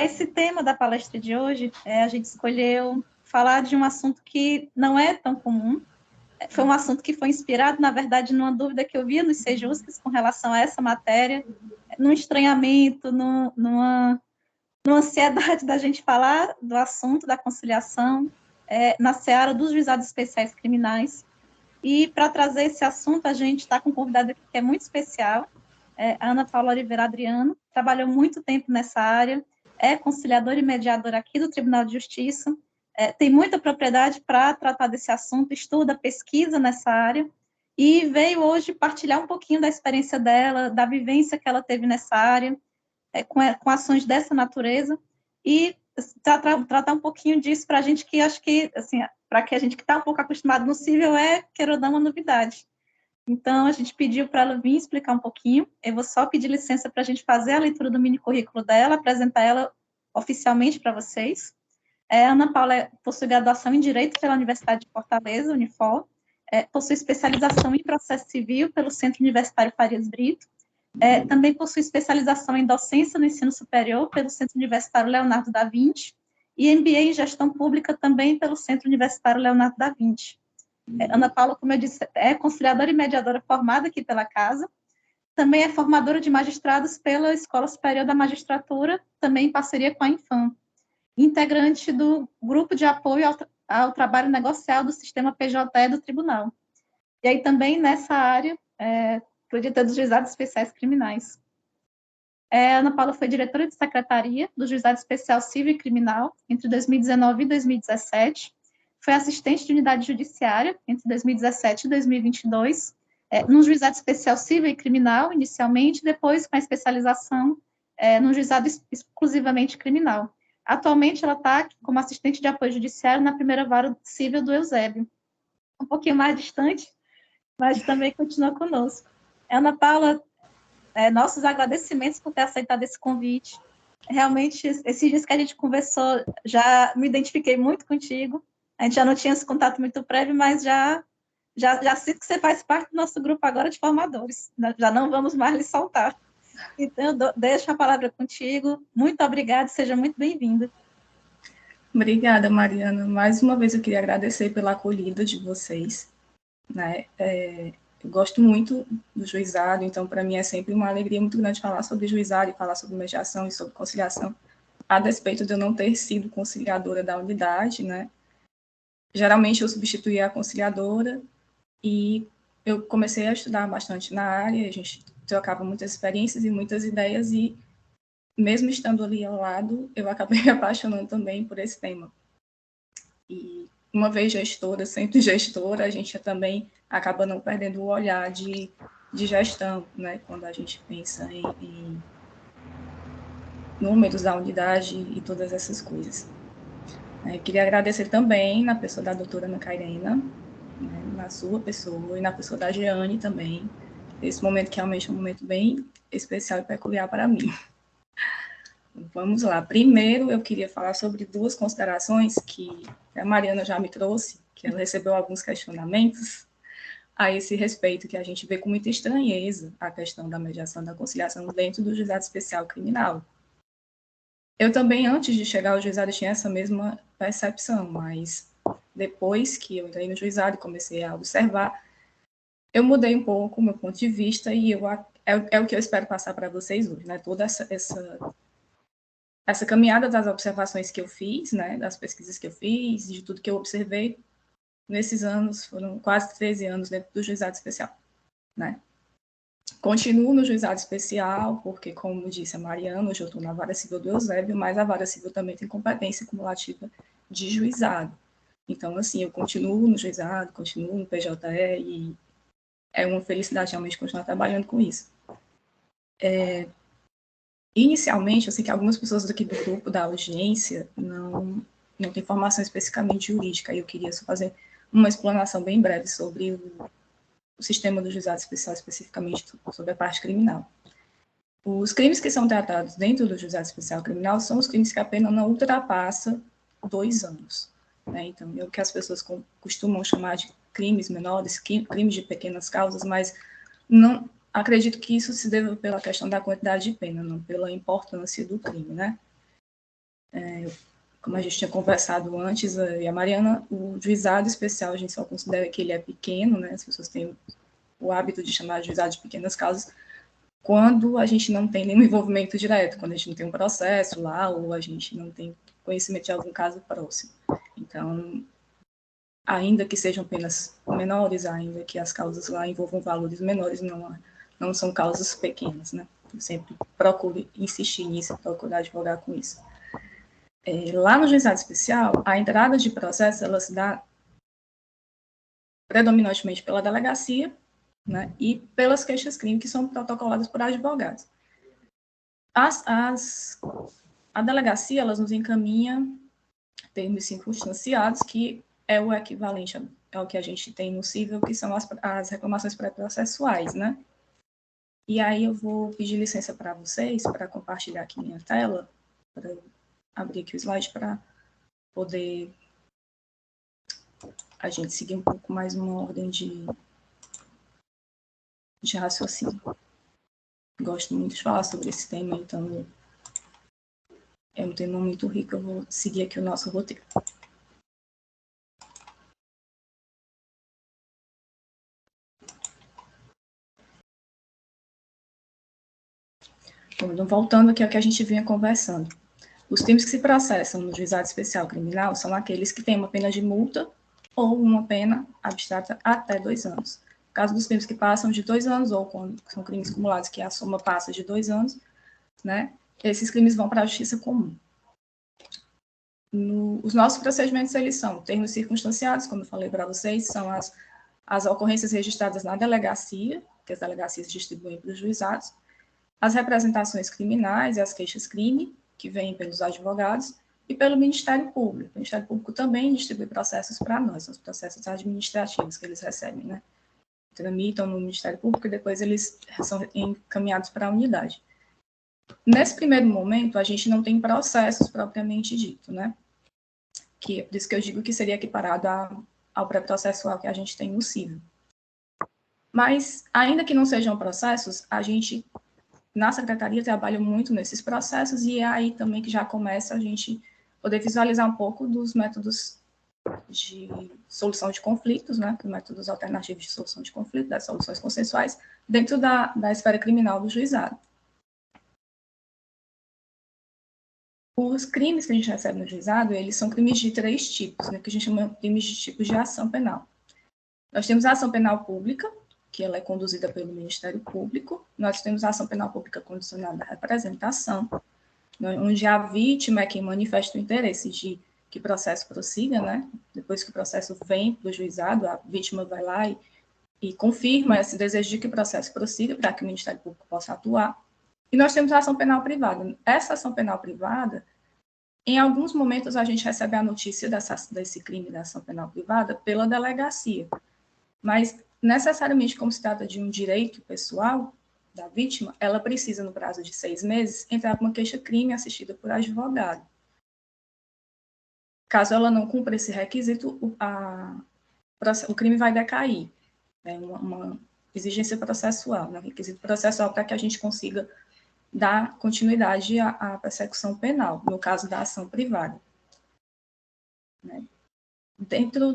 esse tema da palestra de hoje, a gente escolheu falar de um assunto que não é tão comum. Foi um assunto que foi inspirado, na verdade, numa dúvida que eu via nos Sejusques com relação a essa matéria, num estranhamento, numa ansiedade da gente falar do assunto da conciliação na seara dos juizados especiais criminais. E para trazer esse assunto, a gente está com um convidado aqui que é muito especial, a Ana Paula Oliveira Adriano, trabalhou muito tempo nessa área, é conciliadora e mediadora aqui do Tribunal de Justiça, tem muita propriedade para tratar desse assunto, estuda, pesquisa nessa área, e veio hoje partilhar um pouquinho da experiência dela, da vivência que ela teve nessa área, com ações dessa natureza, e tratar um pouquinho disso para a gente que acho que, assim, para que a gente que está um pouco acostumado no civil querer dar uma novidade. Então, a gente pediu para ela vir explicar um pouquinho. Eu vou só pedir licença para a gente fazer a leitura do mini currículo dela, apresentar ela oficialmente para vocês. A Ana Paula possui graduação em Direito pela Universidade de Fortaleza, Unifor, possui especialização em Processo Civil pelo Centro Universitário Farias Brito, também possui especialização em Docência no Ensino Superior pelo Centro Universitário Leonardo da Vinci e MBA em Gestão Pública também pelo Centro Universitário Leonardo da Vinci. Ana Paula, como eu disse, é conciliadora e mediadora formada aqui pela casa, também é formadora de magistrados pela Escola Superior da Magistratura, também em parceria com a Infam, integrante do Grupo de Apoio ao Trabalho Negocial do Sistema PJE do Tribunal. E aí também nessa área, acredita dos Juizados Especiais Criminais. Ana Paula foi diretora de secretaria do Juizado Especial Civil e Criminal entre 2019 e 2017, foi assistente de unidade judiciária entre 2017 e 2022, no Juizado Especial Civil e Criminal, inicialmente, depois com a especialização no Juizado exclusivamente criminal. Atualmente, ela está como assistente de apoio judiciário na primeira vara civil do Eusébio. Um pouquinho mais distante, mas também continua conosco. Ana Paula, nossos agradecimentos por ter aceitado esse convite. Realmente, esses dias que a gente conversou, já me identifiquei muito contigo. A gente já não tinha esse contato muito prévio, mas já sinto que você faz parte do nosso grupo agora de formadores. Já não vamos mais lhe soltar. Então, eu deixo a palavra contigo. Muito obrigada, seja muito bem-vinda. Obrigada, Mariana. Mais uma vez eu queria agradecer pela acolhida de vocês, né? Eu gosto muito do juizado, então para mim é sempre uma alegria muito grande falar sobre juizado e falar sobre mediação e sobre conciliação, a despeito de eu não ter sido conciliadora da unidade, né? Geralmente eu substituía a conciliadora e eu comecei a estudar bastante na área, a gente trocava muitas experiências e muitas ideias e mesmo estando ali ao lado, eu acabei me apaixonando também por esse tema. E uma vez gestora, sempre gestora, a gente também acaba não perdendo o olhar de gestão, né? Quando a gente pensa em números da unidade e todas essas coisas. Queria agradecer também na pessoa da doutora Ana Cairena, né, na sua pessoa e na pessoa da Jeane também, esse momento que realmente é um momento bem especial e peculiar para mim. Vamos lá. Primeiro, eu queria falar sobre duas considerações que a Mariana já me trouxe, que ela recebeu alguns questionamentos a esse respeito, que a gente vê com muita estranheza a questão da mediação da conciliação dentro do juizado especial criminal. Eu também, antes de chegar ao juizado, tinha essa mesma percepção, mas depois que eu entrei no juizado e comecei a observar, eu mudei um pouco o meu ponto de vista e é o que eu espero passar para vocês hoje, né? Toda essa caminhada das observações que eu fiz, né, das pesquisas que eu fiz, de tudo que eu observei nesses anos, foram quase 13 anos dentro do juizado especial, né. Continuo no juizado especial, porque, como disse a Mariana, hoje eu estou na vara civil do Eusébio, mas a vara civil também tem competência cumulativa de juizado. Então, assim, eu continuo no juizado, continuo no PJE, e é uma felicidade realmente continuar trabalhando com isso. Inicialmente, eu sei que algumas pessoas aqui do grupo da audiência não têm formação especificamente jurídica, e eu queria só fazer uma explanação bem breve sobre o sistema do juizado especial, especificamente sobre a parte criminal. Os crimes que são tratados dentro do juizado especial criminal são os crimes que a pena não ultrapassa 2 anos. Né? Então, é o que as pessoas costumam chamar de crimes menores, crimes de pequenas causas, mas não acredito que isso se deva pela questão da quantidade de pena, não pela importância do crime, né? Como a gente tinha conversado antes, e a Mariana, o juizado especial, a gente só considera que ele é pequeno, né? As pessoas têm o hábito de chamar de juizado de pequenas causas, quando a gente não tem nenhum envolvimento direto, quando a gente não tem um processo lá, ou a gente não tem conhecimento de algum caso próximo. Então, ainda que sejam penas menores, ainda que as causas lá envolvam valores menores, não são causas pequenas, né? Eu sempre procuro insistir nisso, procurar advogar com isso. Lá no juizado especial, a entrada de processo, ela se dá predominantemente pela delegacia, né, e pelas queixas-crime que são protocoladas por advogados. A delegacia, elas nos encaminha termos circunstanciados, que é o equivalente ao que a gente tem no cível, que são as reclamações pré-processuais, né? E aí eu vou pedir licença para vocês, para compartilhar aqui minha tela, para abrir aqui o slide para poder a gente seguir um pouco mais uma ordem de raciocínio. Gosto muito de falar sobre esse tema, então é um tema muito rico, eu vou seguir aqui o nosso roteiro. Então, voltando aqui ao que a gente vinha conversando. Os crimes que se processam no juizado especial criminal são aqueles que têm uma pena de multa ou uma pena abstrata até 2 anos. No caso dos crimes que passam de 2 anos, ou quando são crimes cumulados que a soma passa de 2 anos, né, esses crimes vão para a justiça comum. Os nossos procedimentos, eles são termos circunstanciados, como eu falei para vocês, são as ocorrências registradas na delegacia, que as delegacias distribuem para os juizados, as representações criminais e as queixas-crime, que vêm pelos advogados, e pelo Ministério Público. O Ministério Público também distribui processos para nós, os processos administrativos que eles recebem, né? Tramitam no Ministério Público e depois eles são encaminhados para a unidade. Nesse primeiro momento, a gente não tem processos propriamente dito, né? Que é por isso que eu digo que seria equiparado ao pré-processual que a gente tem no cível. Mas, ainda que não sejam processos, a gente, na secretaria, trabalha muito nesses processos e é aí também que já começa a gente poder visualizar um pouco dos métodos de solução de conflitos, né? Os métodos alternativos de solução de conflitos, das soluções consensuais, dentro da esfera criminal do juizado. Os crimes que a gente recebe no juizado, eles são crimes de 3 tipos, né, que a gente chama de crimes de tipos de ação penal. Nós temos a ação penal pública, que ela é conduzida pelo Ministério Público. Nós temos a ação penal pública condicionada à representação, onde a vítima é quem manifesta o interesse de que o processo prossiga, né? Depois que o processo vem do juizado, a vítima vai lá e confirma esse desejo de que o processo prossiga para que o Ministério Público possa atuar. E nós temos a ação penal privada. Essa ação penal privada, em alguns momentos, a gente recebe a notícia desse crime da ação penal privada pela delegacia. Mas, necessariamente, como se trata de um direito pessoal da vítima, ela precisa, no prazo de 6 meses, entrar com uma queixa-crime assistida por advogado. Caso ela não cumpra esse requisito, o crime vai decair. É uma exigência processual, né? Requisito processual para que a gente consiga dar continuidade à persecução penal, no caso da ação privada. Né? Dentro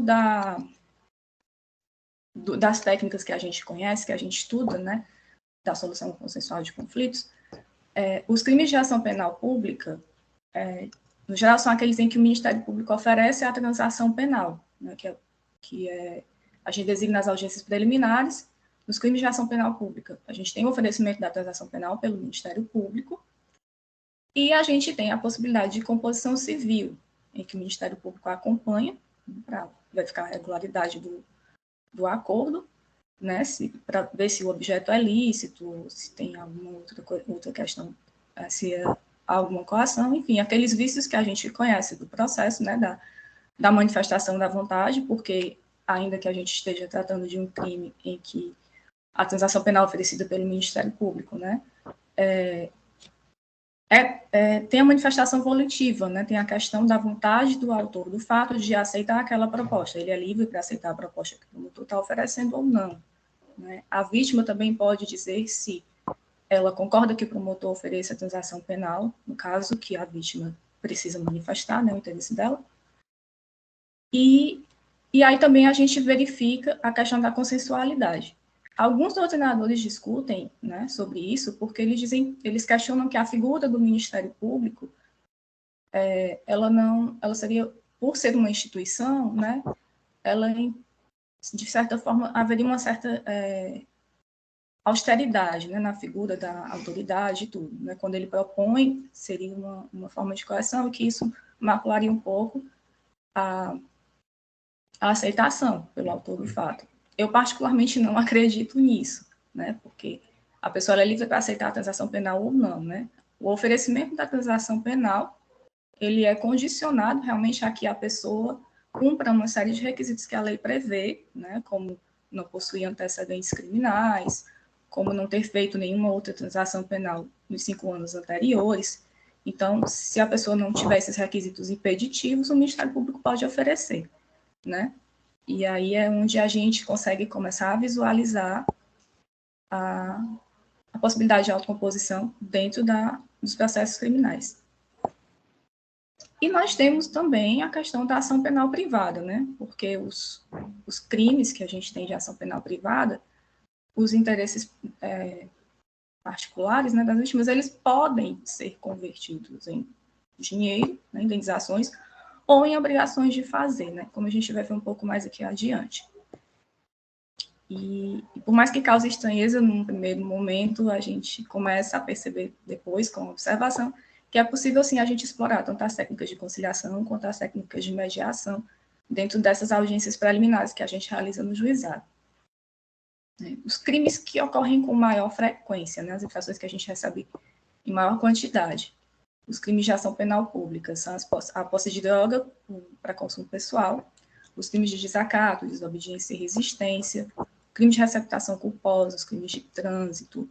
das técnicas que a gente conhece, que a gente estuda, né, da solução consensual de conflitos, os crimes de ação penal pública, no geral, são aqueles em que o Ministério Público oferece a transação penal, né, que a gente designa as audiências preliminares. Nos crimes de ação penal pública, a gente tem o oferecimento da transação penal pelo Ministério Público e a gente tem a possibilidade de composição civil, em que o Ministério Público acompanha para verificar a regularidade do acordo, né, para ver se o objeto é lícito, se tem alguma outra questão, se é alguma coação, enfim, aqueles vícios que a gente conhece do processo, né, da manifestação da vontade, porque ainda que a gente esteja tratando de um crime em que a transação penal oferecida pelo Ministério Público, né, tem a manifestação volitiva, né, tem a questão da vontade do autor do fato de aceitar aquela proposta. Ele é livre para aceitar a proposta que o promotor está oferecendo ou não. Né? A vítima também pode dizer se ela concorda que o promotor ofereça a transação penal, no caso que a vítima precisa manifestar, né, o interesse dela. E aí também a gente verifica a questão da consensualidade. Alguns doutrinadores discutem, né, sobre isso, porque eles questionam que a figura do Ministério Público, ela seria, por ser uma instituição, né, ela, de certa forma, haveria uma certa austeridade, né, na figura da autoridade e tudo, né? Quando ele propõe, seria uma forma de correção, e que isso macularia um pouco a aceitação pelo autor do fato. Eu, particularmente, não acredito nisso, né? Porque a pessoa é livre para aceitar a transação penal ou não, né? O oferecimento da transação penal, ele é condicionado realmente a que a pessoa cumpra uma série de requisitos que a lei prevê, né? Como não possuir antecedentes criminais, como não ter feito nenhuma outra transação penal nos 5 anos anteriores. Então, se a pessoa não tiver esses requisitos impeditivos, o Ministério Público pode oferecer, né? E aí é onde a gente consegue começar a visualizar a possibilidade de autocomposição dentro dos processos criminais. E nós temos também a questão da ação penal privada, né? Porque os crimes que a gente tem de ação penal privada, os interesses particulares, né, das vítimas, eles podem ser convertidos em dinheiro, né, indenizações, ou em obrigações de fazer, né, como a gente vai ver um pouco mais aqui adiante. E por mais que cause estranheza num primeiro momento, a gente começa a perceber depois, com a observação, que é possível, sim, a gente explorar tanto as técnicas de conciliação quanto as técnicas de mediação dentro dessas audiências preliminares que a gente realiza no juizado. Os crimes que ocorrem com maior frequência, né, as infrações que a gente recebe em maior quantidade, os crimes de ação penal pública, são a posse de droga para consumo pessoal, os crimes de desacato, desobediência e resistência, crimes de receptação culposa, os crimes de trânsito,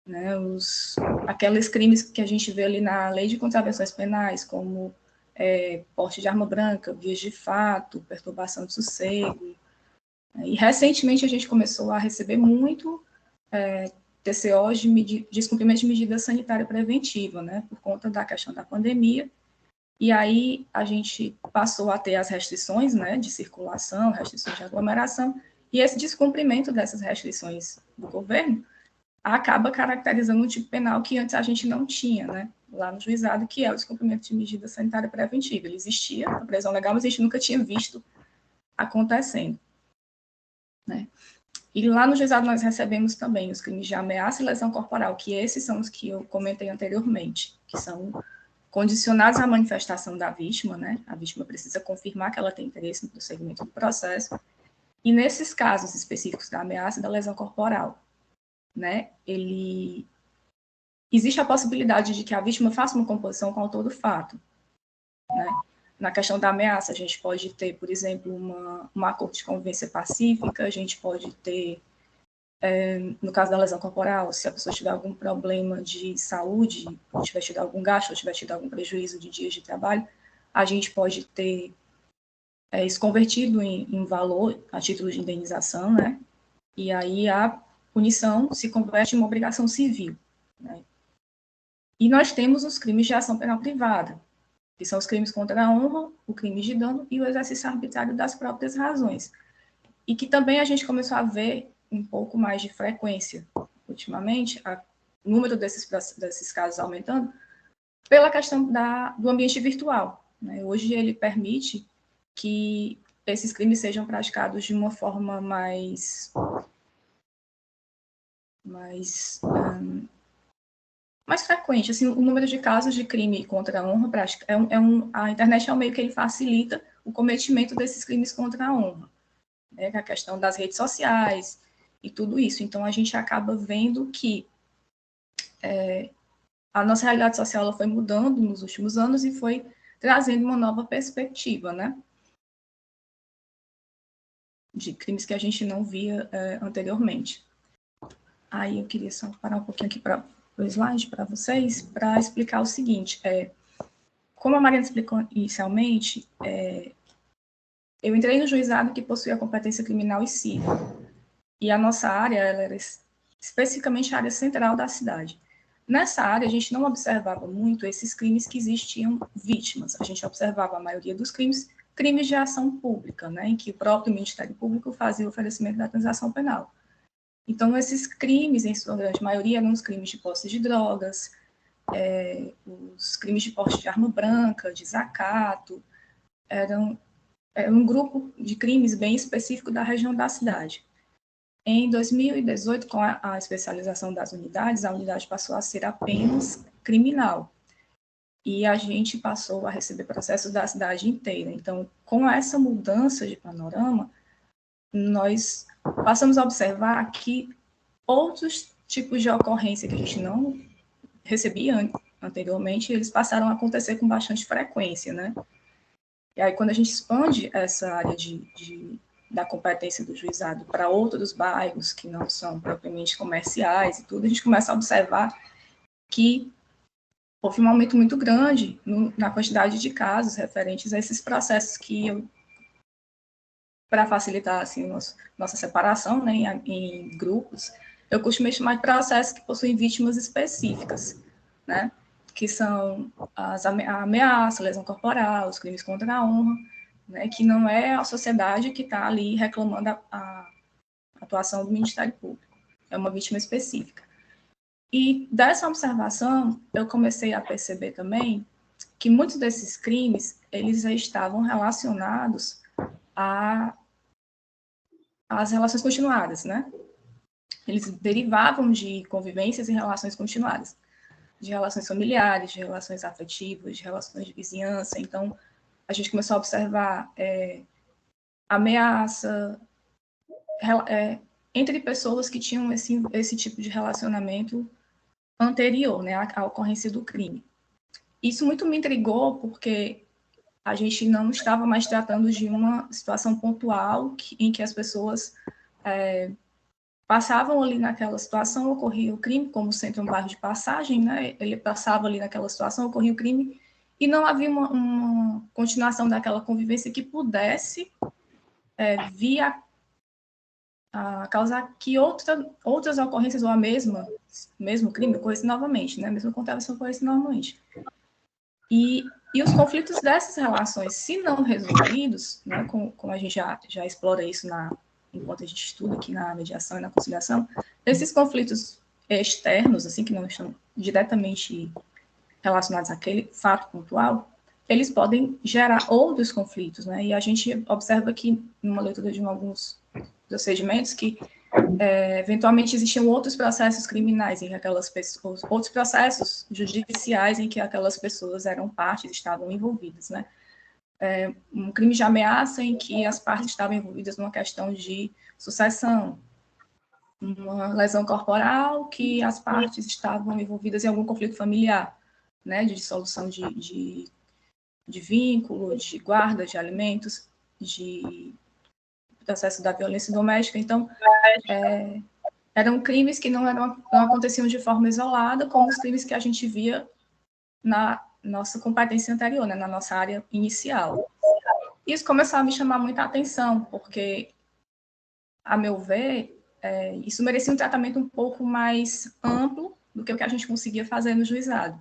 né, aqueles crimes que a gente vê ali na lei de contravenções penais, como porte de arma branca, vias de fato, perturbação de sossego. E recentemente a gente começou a receber muito TCOs de descumprimento de medida sanitária preventiva, né, por conta da questão da pandemia. E aí a gente passou a ter as restrições, né, de circulação, restrições de aglomeração, e esse descumprimento dessas restrições do governo acaba caracterizando um tipo penal que antes a gente não tinha, né, lá no juizado, que é o descumprimento de medida sanitária preventiva. Ele existia, a prisão legal, mas a gente nunca tinha visto acontecendo, né. E lá no juizado nós recebemos também os crimes de ameaça e lesão corporal, que esses são os que eu comentei anteriormente, que são condicionados à manifestação da vítima, né? A vítima precisa confirmar que ela tem interesse no prosseguimento do processo. E nesses casos específicos da ameaça e da lesão corporal, né? Existe a possibilidade de que a vítima faça uma composição com o autor do fato, né? Na questão da ameaça, a gente pode ter, por exemplo, um acordo de convivência pacífica, a gente pode ter, no caso da lesão corporal, se a pessoa tiver algum problema de saúde, ou tiver tido algum gasto, ou tiver tido algum prejuízo de dias de trabalho, a gente pode ter isso convertido em valor a título de indenização, né? E aí a punição se converte em uma obrigação civil, né? E nós temos os crimes de ação penal privada, que são os crimes contra a honra, o crime de dano e o exercício arbitrário das próprias razões. E que também a gente começou a ver um pouco mais de frequência ultimamente, o número desses casos aumentando, pela questão do ambiente virtual, né? Hoje ele permite que esses crimes sejam praticados de uma forma mais frequente. Assim, o número de casos de crime contra a honra, a internet é um meio que ele facilita o cometimento desses crimes contra a honra, né? A questão das redes sociais e tudo isso. Então, a gente acaba vendo que a nossa realidade social ela foi mudando nos últimos anos e foi trazendo uma nova perspectiva, né? De crimes que a gente não via anteriormente. Aí eu queria só parar um pouquinho aqui para o slide para vocês, para explicar o seguinte. Como a Mariana explicou inicialmente, eu entrei no juizado que possui a competência criminal e civil. E a nossa área ela era especificamente a área central da cidade. nessa área, a gente não observava muito esses crimes que existiam vítimas. A gente observava a maioria dos crimes de ação pública, né, em que o próprio Ministério Público fazia o oferecimento da transação penal. Então, esses crimes, em sua grande maioria, eram os crimes de posse de drogas, os crimes de porte de arma branca, de desacato, era um grupo de crimes bem específico da região da cidade. Em 2018, com a especialização das unidades, a unidade passou a ser apenas criminal. E a gente passou a receber processos da cidade inteira. Então, com essa mudança de panorama, nós passamos a observar que outros tipos de ocorrência que a gente não recebia anteriormente, eles passaram a acontecer com bastante frequência, né? E aí, quando a gente expande essa área da competência do juizado para outros bairros que não são propriamente comerciais e tudo, a gente começa a observar que houve um aumento muito grande na quantidade de casos referentes a esses processos que, para facilitar assim, nossa separação, né, em grupos, eu costumo chamar de processos que possuem vítimas específicas, né, que são a ameaça, a lesão corporal, os crimes contra a honra, né, que não é a sociedade que está ali reclamando a atuação do Ministério Público, é uma vítima específica. E dessa observação, eu comecei a perceber também que muitos desses crimes, eles já estavam relacionados às relações continuadas, né? Eles derivavam de convivências e relações continuadas, de relações familiares, de relações afetivas, de relações de vizinhança. Então, a gente começou a observar ameaça entre pessoas que tinham esse tipo de relacionamento anterior, né, à ocorrência do crime. Isso muito me intrigou, porque a gente não estava mais tratando de uma situação pontual em que as pessoas passavam ali naquela situação, ocorria o crime, como sempre um bairro de passagem, né? Ele passava ali naquela situação, ocorria o crime, e não havia uma continuação daquela convivência que pudesse vir a causar que outras ocorrências ou mesmo crime ocorresse novamente, né? Mesmo contravenção ocorresse novamente. E os conflitos dessas relações, se não resolvidos, né, como a gente já explora isso enquanto a gente estuda aqui na mediação e na conciliação, esses conflitos externos, assim, que não estão diretamente relacionados àquele fato pontual, eles podem gerar outros conflitos, né? E a gente observa que, numa leitura de alguns procedimentos, que eventualmente existiam outros processos criminais em que aquelas pessoas, outros processos judiciais em que aquelas pessoas eram partes, estavam envolvidas, né? Um crime de ameaça em que as partes estavam envolvidas numa questão de sucessão, uma lesão corporal que as partes estavam envolvidas em algum conflito familiar, né? De dissolução de vínculo, de guarda de alimentos, de processo da violência doméstica. Então, eram crimes que não aconteciam de forma isolada, como os crimes que a gente via na nossa competência anterior, né, na nossa área inicial. Isso começou a me chamar muita atenção, porque, a meu ver, isso merecia um tratamento um pouco mais amplo do que o que a gente conseguia fazer no juizado.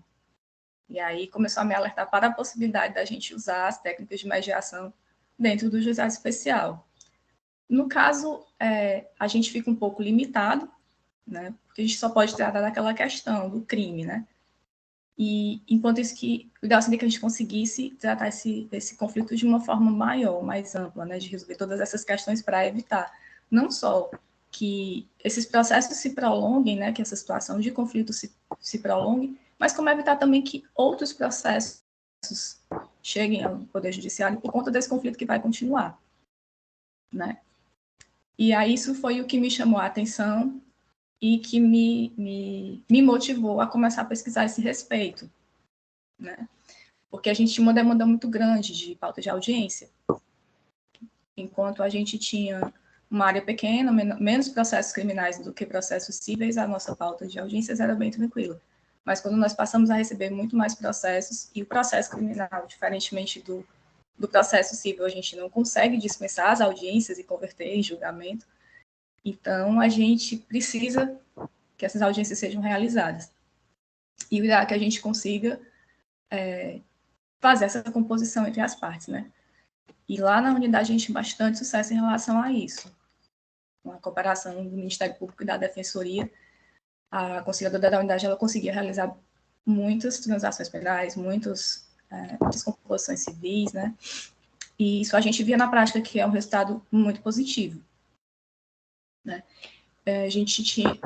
E aí começou a me alertar para a possibilidade da gente usar as técnicas de mediação dentro do juizado especial. No caso, a gente fica um pouco limitado, né, porque a gente só pode tratar daquela questão do crime, né? E enquanto isso, o ideal seria que a gente conseguisse tratar esse conflito de uma forma maior, mais ampla, né, de resolver todas essas questões para evitar não só que esses processos se prolonguem, né, que essa situação de conflito se prolongue, mas como evitar também que outros processos cheguem ao Poder Judiciário por conta desse conflito que vai continuar, né? E aí isso foi o que me chamou a atenção e que me motivou a começar a pesquisar esse respeito, né? Porque a gente tinha uma demanda muito grande de pauta de audiência. Enquanto a gente tinha uma área pequena, menos processos criminais do que processos cíveis, a nossa pauta de audiências era bem tranquila. Mas quando nós passamos a receber muito mais processos, e o processo criminal, diferentemente do processo civil, a gente não consegue dispensar as audiências e converter em julgamento, então a gente precisa que essas audiências sejam realizadas. E o ideal é que a gente consiga fazer essa composição entre as partes, né? E lá na unidade a gente tem bastante sucesso em relação a isso. Com a cooperação do Ministério Público e da Defensoria, a conciliadora da unidade ela conseguia realizar muitas transações penais, muitas composições civis, né? E isso a gente via na prática que é um resultado muito positivo, né? A gente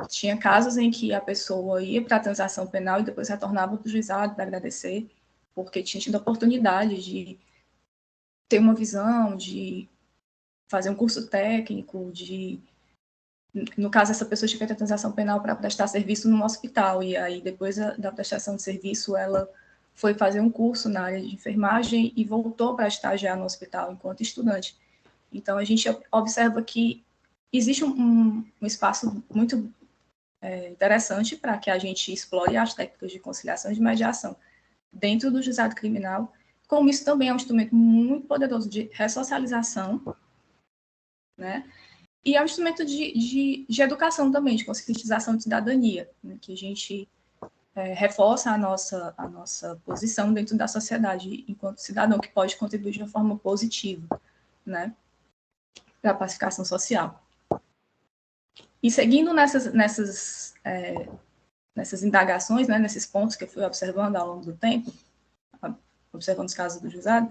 tinha casos em que a pessoa ia para a transação penal e depois retornava para o juizado para agradecer, porque tinha tido a oportunidade de ter uma visão, de fazer um curso técnico, no caso, essa pessoa tinha feito a transação penal para prestar serviço num hospital, e aí depois da prestação de serviço, ela foi fazer um curso na área de enfermagem e voltou para estagiar no hospital enquanto estudante. Então, a gente observa que existe um espaço muito interessante para que a gente explore as técnicas de conciliação e de mediação dentro do juizado criminal, como isso também é um instrumento muito poderoso de ressocialização, né? E é um instrumento de educação também, de conscientização de cidadania, né? Que a gente reforça a nossa posição dentro da sociedade enquanto cidadão, que pode contribuir de uma forma positiva, né, para a pacificação social. E seguindo nessas indagações, né, nesses pontos que eu fui observando ao longo do tempo, observando os casos do juizado,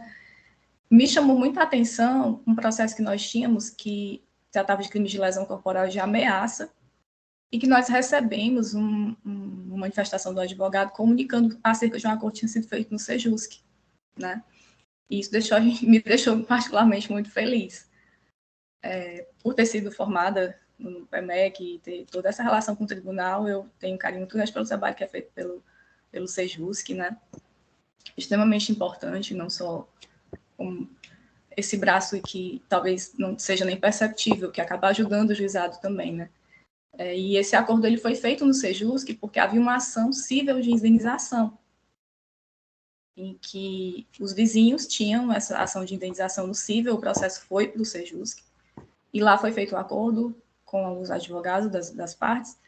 me chamou muita atenção um processo que nós tínhamos que tratava de crimes de lesão corporal e de ameaça, e que nós recebemos uma manifestação do advogado comunicando acerca de um acordo que tinha sido feito no Sejusc, né? E isso me deixou particularmente muito feliz. Por ter sido formada no PEMEC e ter toda essa relação com o tribunal, eu tenho um carinho muito grande pelo trabalho que é feito pelo Sejusc, né? Extremamente importante, não só como esse braço que talvez não seja nem perceptível, que acaba ajudando o juizado também, né? E esse acordo ele foi feito no Sejusc porque havia uma ação cível de indenização, em que os vizinhos tinham essa ação de indenização no cível, o processo foi para o Sejusc, e lá foi feito um acordo com os advogados das partes,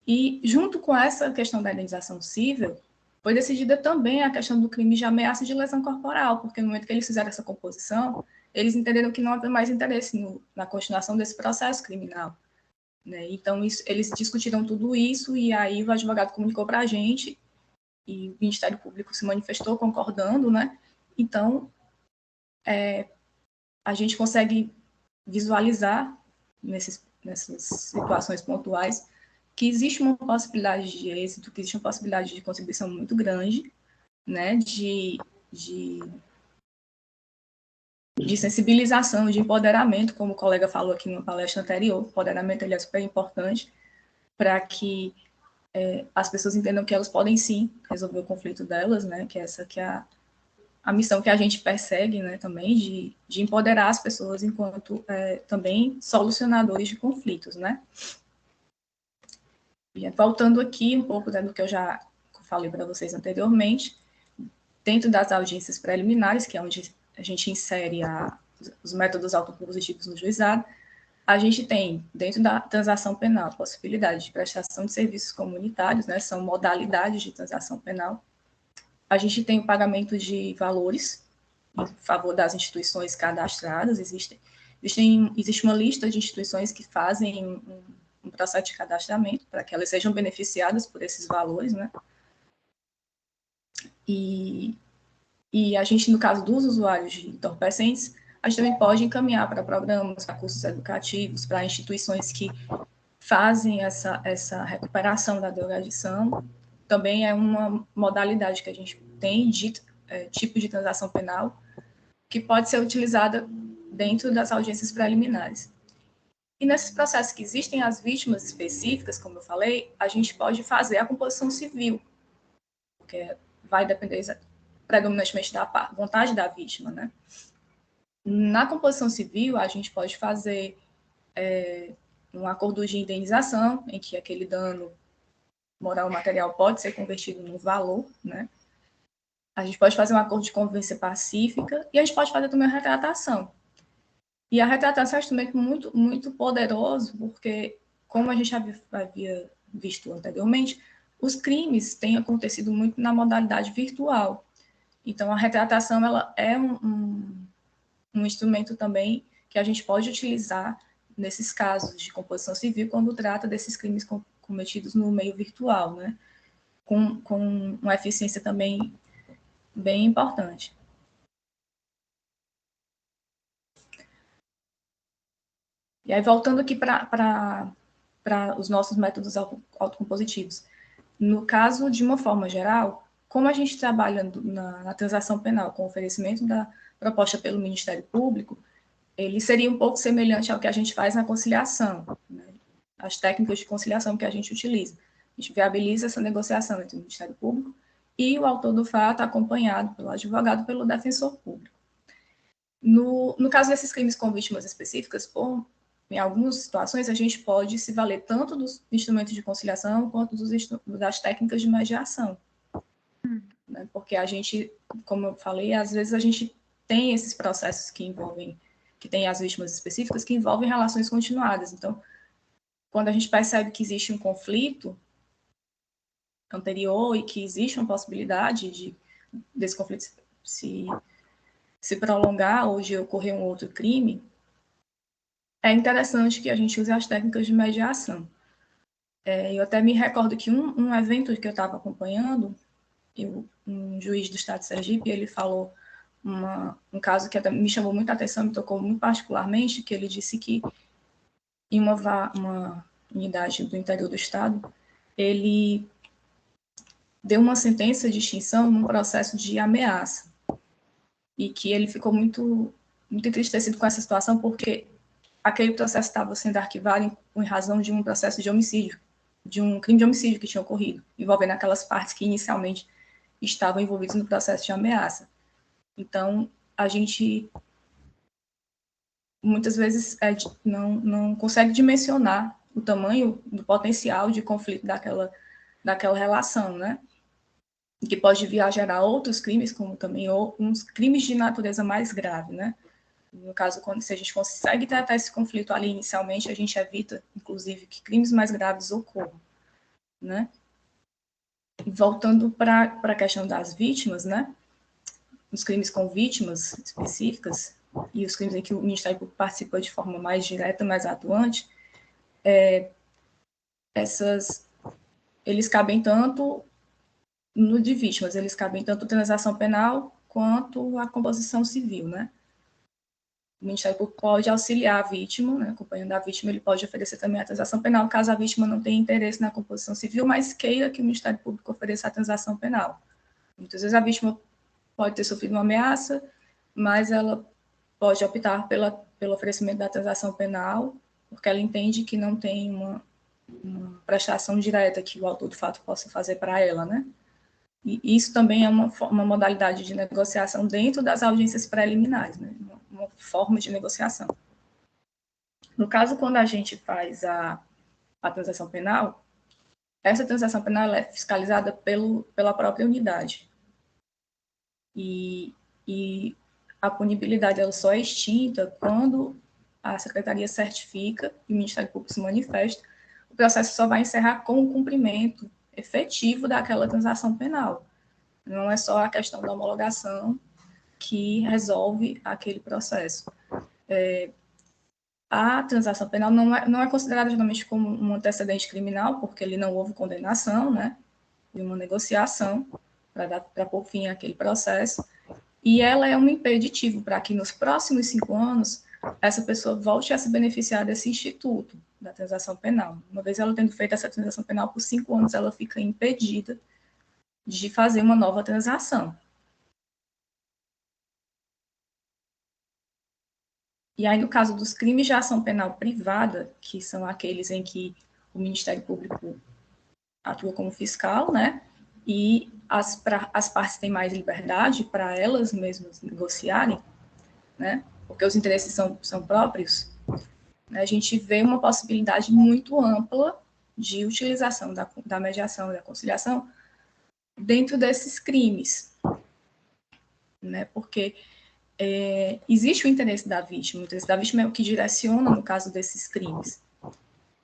e junto com essa questão da indenização cível, foi decidida também a questão do crime de ameaça de lesão corporal, porque no momento que eles fizeram essa composição, eles entenderam que não havia mais interesse na continuação desse processo criminal, né? Então, eles discutiram tudo isso, e aí o advogado comunicou para a gente, e o Ministério Público se manifestou concordando, né? Então, a gente consegue visualizar nessas situações pontuais que existe uma possibilidade de êxito, que existe uma possibilidade de contribuição muito grande, né? De sensibilização, de empoderamento, como o colega falou aqui numa palestra anterior. O empoderamento ele é super importante para que as pessoas entendam que elas podem sim resolver o conflito delas, né? Que essa que é a missão que a gente persegue, né? Também de empoderar as pessoas enquanto também solucionadores de conflitos, né? E, voltando aqui um pouco do que eu já falei para vocês anteriormente, dentro das audiências preliminares, que é onde a gente insere os métodos autocompositivos no juizado, a gente tem, dentro da transação penal, a possibilidade de prestação de serviços comunitários, né, são modalidades de transação penal. A gente tem o pagamento de valores em favor das instituições cadastradas, existe uma lista de instituições que fazem um processo de cadastramento para que elas sejam beneficiadas por esses valores, né? E a gente, no caso dos usuários de entorpecentes, a gente também pode encaminhar para programas, para cursos educativos, para instituições que fazem essa recuperação da drogadição. Também é uma modalidade que a gente tem de tipo de transação penal que pode ser utilizada dentro das audiências preliminares. E nesses processos que existem as vítimas específicas, como eu falei, a gente pode fazer a composição civil, porque vai depender predominantemente da vontade da vítima, né? Na composição civil, a gente pode fazer um acordo de indenização, em que aquele dano moral ou material pode ser convertido no valor, né? A gente pode fazer um acordo de convivência pacífica e a gente pode fazer também a retratação. E a retratação é um instrumento muito, muito poderoso, porque, como a gente havia visto anteriormente, os crimes têm acontecido muito na modalidade virtual. Então, a retratação ela é um instrumento também que a gente pode utilizar nesses casos de composição civil quando trata desses crimes cometidos no meio virtual, né? Com uma eficiência também bem importante. E aí, voltando aqui para os nossos métodos autocompositivos. No caso, de uma forma geral, como a gente trabalha na transação penal com o oferecimento da proposta pelo Ministério Público, ele seria um pouco semelhante ao que a gente faz na conciliação, né? As técnicas de conciliação que a gente utiliza. A gente viabiliza essa negociação entre o Ministério Público e o autor do fato, acompanhado pelo advogado, pelo defensor público. No caso desses crimes com vítimas específicas, em algumas situações, a gente pode se valer tanto dos instrumentos de conciliação quanto das técnicas de mediação. Né? Porque a gente, como eu falei, às vezes a gente tem esses processos que tem as vítimas específicas, que envolvem relações continuadas. Então, quando a gente percebe que existe um conflito anterior e que existe uma possibilidade desse conflito se prolongar ou de ocorrer um outro crime, é interessante que a gente use as técnicas de mediação. Eu até me recordo que um evento que eu estava acompanhando, um juiz do estado de Sergipe, ele falou um caso que até me chamou muita atenção, me tocou muito particularmente, que ele disse que em uma unidade do interior do estado, ele deu uma sentença de extinção num processo de ameaça. E que ele ficou muito, muito entristecido com essa situação, porque aquele processo estava sendo arquivado em razão de um processo de homicídio, de um crime de homicídio que tinha ocorrido, envolvendo aquelas partes que inicialmente estavam envolvidas no processo de ameaça. Então, a gente muitas vezes não consegue dimensionar o tamanho do potencial de conflito daquela relação, né? Que pode vir a gerar outros crimes, como também uns crimes de natureza mais grave, né? No caso, se a gente consegue tratar esse conflito ali inicialmente, a gente evita, inclusive, que crimes mais graves ocorram, né? E voltando para a questão das vítimas, né? Os crimes com vítimas específicas e os crimes em que o Ministério Público participa de forma mais direta, mais atuante, eles cabem tanto no de vítimas, eles cabem tanto a transação penal quanto a composição civil, né? O Ministério Público pode auxiliar a vítima, né? Acompanhando a vítima, ele pode oferecer também a transação penal, caso a vítima não tenha interesse na composição civil, mas queira que o Ministério Público ofereça a transação penal. Muitas vezes a vítima pode ter sofrido uma ameaça, mas ela pode optar pelo oferecimento da transação penal, porque ela entende que não tem uma prestação direta que o autor do fato possa fazer para ela, né? E isso também é uma modalidade de negociação dentro das audiências preliminares, né? Uma forma de negociação. No caso, quando a gente faz a transação penal, essa transação penal é fiscalizada pela própria unidade. E a punibilidade ela só é extinta quando a Secretaria certifica e o Ministério Público se manifesta, o processo só vai encerrar com o cumprimento efetivo daquela transação penal. Não é só a questão da homologação que resolve aquele processo. A transação penal não é considerada geralmente como um antecedente criminal, porque ele não houve condenação, né, de uma negociação para pôr fim àquele processo, e ela é um impeditivo para que nos próximos 5 anos essa pessoa volte a se beneficiar desse instituto da transação penal. Uma vez ela tendo feito essa transação penal por 5 anos, ela fica impedida de fazer uma nova transação. E aí, no caso dos crimes de ação penal privada, que são aqueles em que o Ministério Público atua como fiscal, né? E as partes têm mais liberdade para elas mesmas negociarem, né? Porque os interesses são próprios, né? A gente vê uma possibilidade muito ampla de utilização da mediação e da conciliação dentro desses crimes, né? Porque existe o interesse da vítima. O interesse da vítima é o que direciona no caso desses crimes.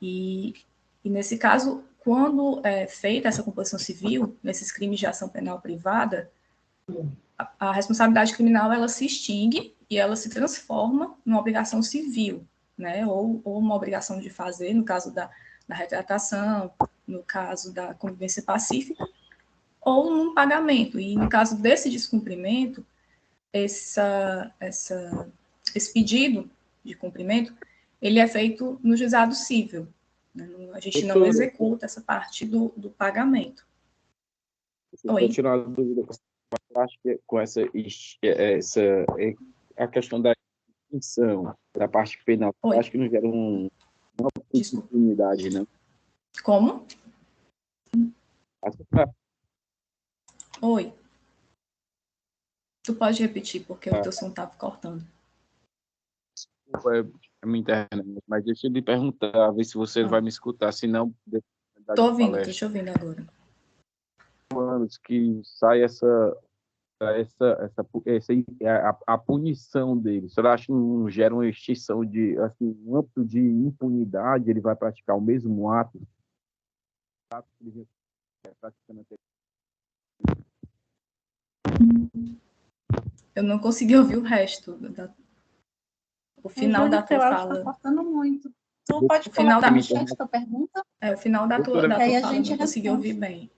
E nesse caso, quando é feita essa composição civil, nesses crimes de ação penal privada, a responsabilidade criminal ela se extingue e ela se transforma numa obrigação civil, né? Ou uma obrigação de fazer, no caso da retratação, no caso da convivência pacífica, ou num pagamento. E no caso desse descumprimento, esse pedido de cumprimento, ele é feito no juizado cível. Né? A gente não executa essa parte do pagamento. Oi? Continuar a dúvida, eu acho que com a questão da extinção da parte penal, eu acho que não gera uma oportunidade, não? Como? Oi. Tu pode repetir, porque o teu som estava cortando. É a minha internet, mas deixa eu lhe perguntar, ver se você vai me escutar, se não... Estou ouvindo, estou te ouvindo agora. Anos que sai a punição dele. Você acha que não gera uma extinção de, assim, um amplo de impunidade? Ele vai praticar o mesmo ato? Eu não consegui ouvir o resto. O final da tua fala. Está cortando muito. Tu pode colocar no chat tua pergunta? O final da tua fala eu não consegui ouvir bem.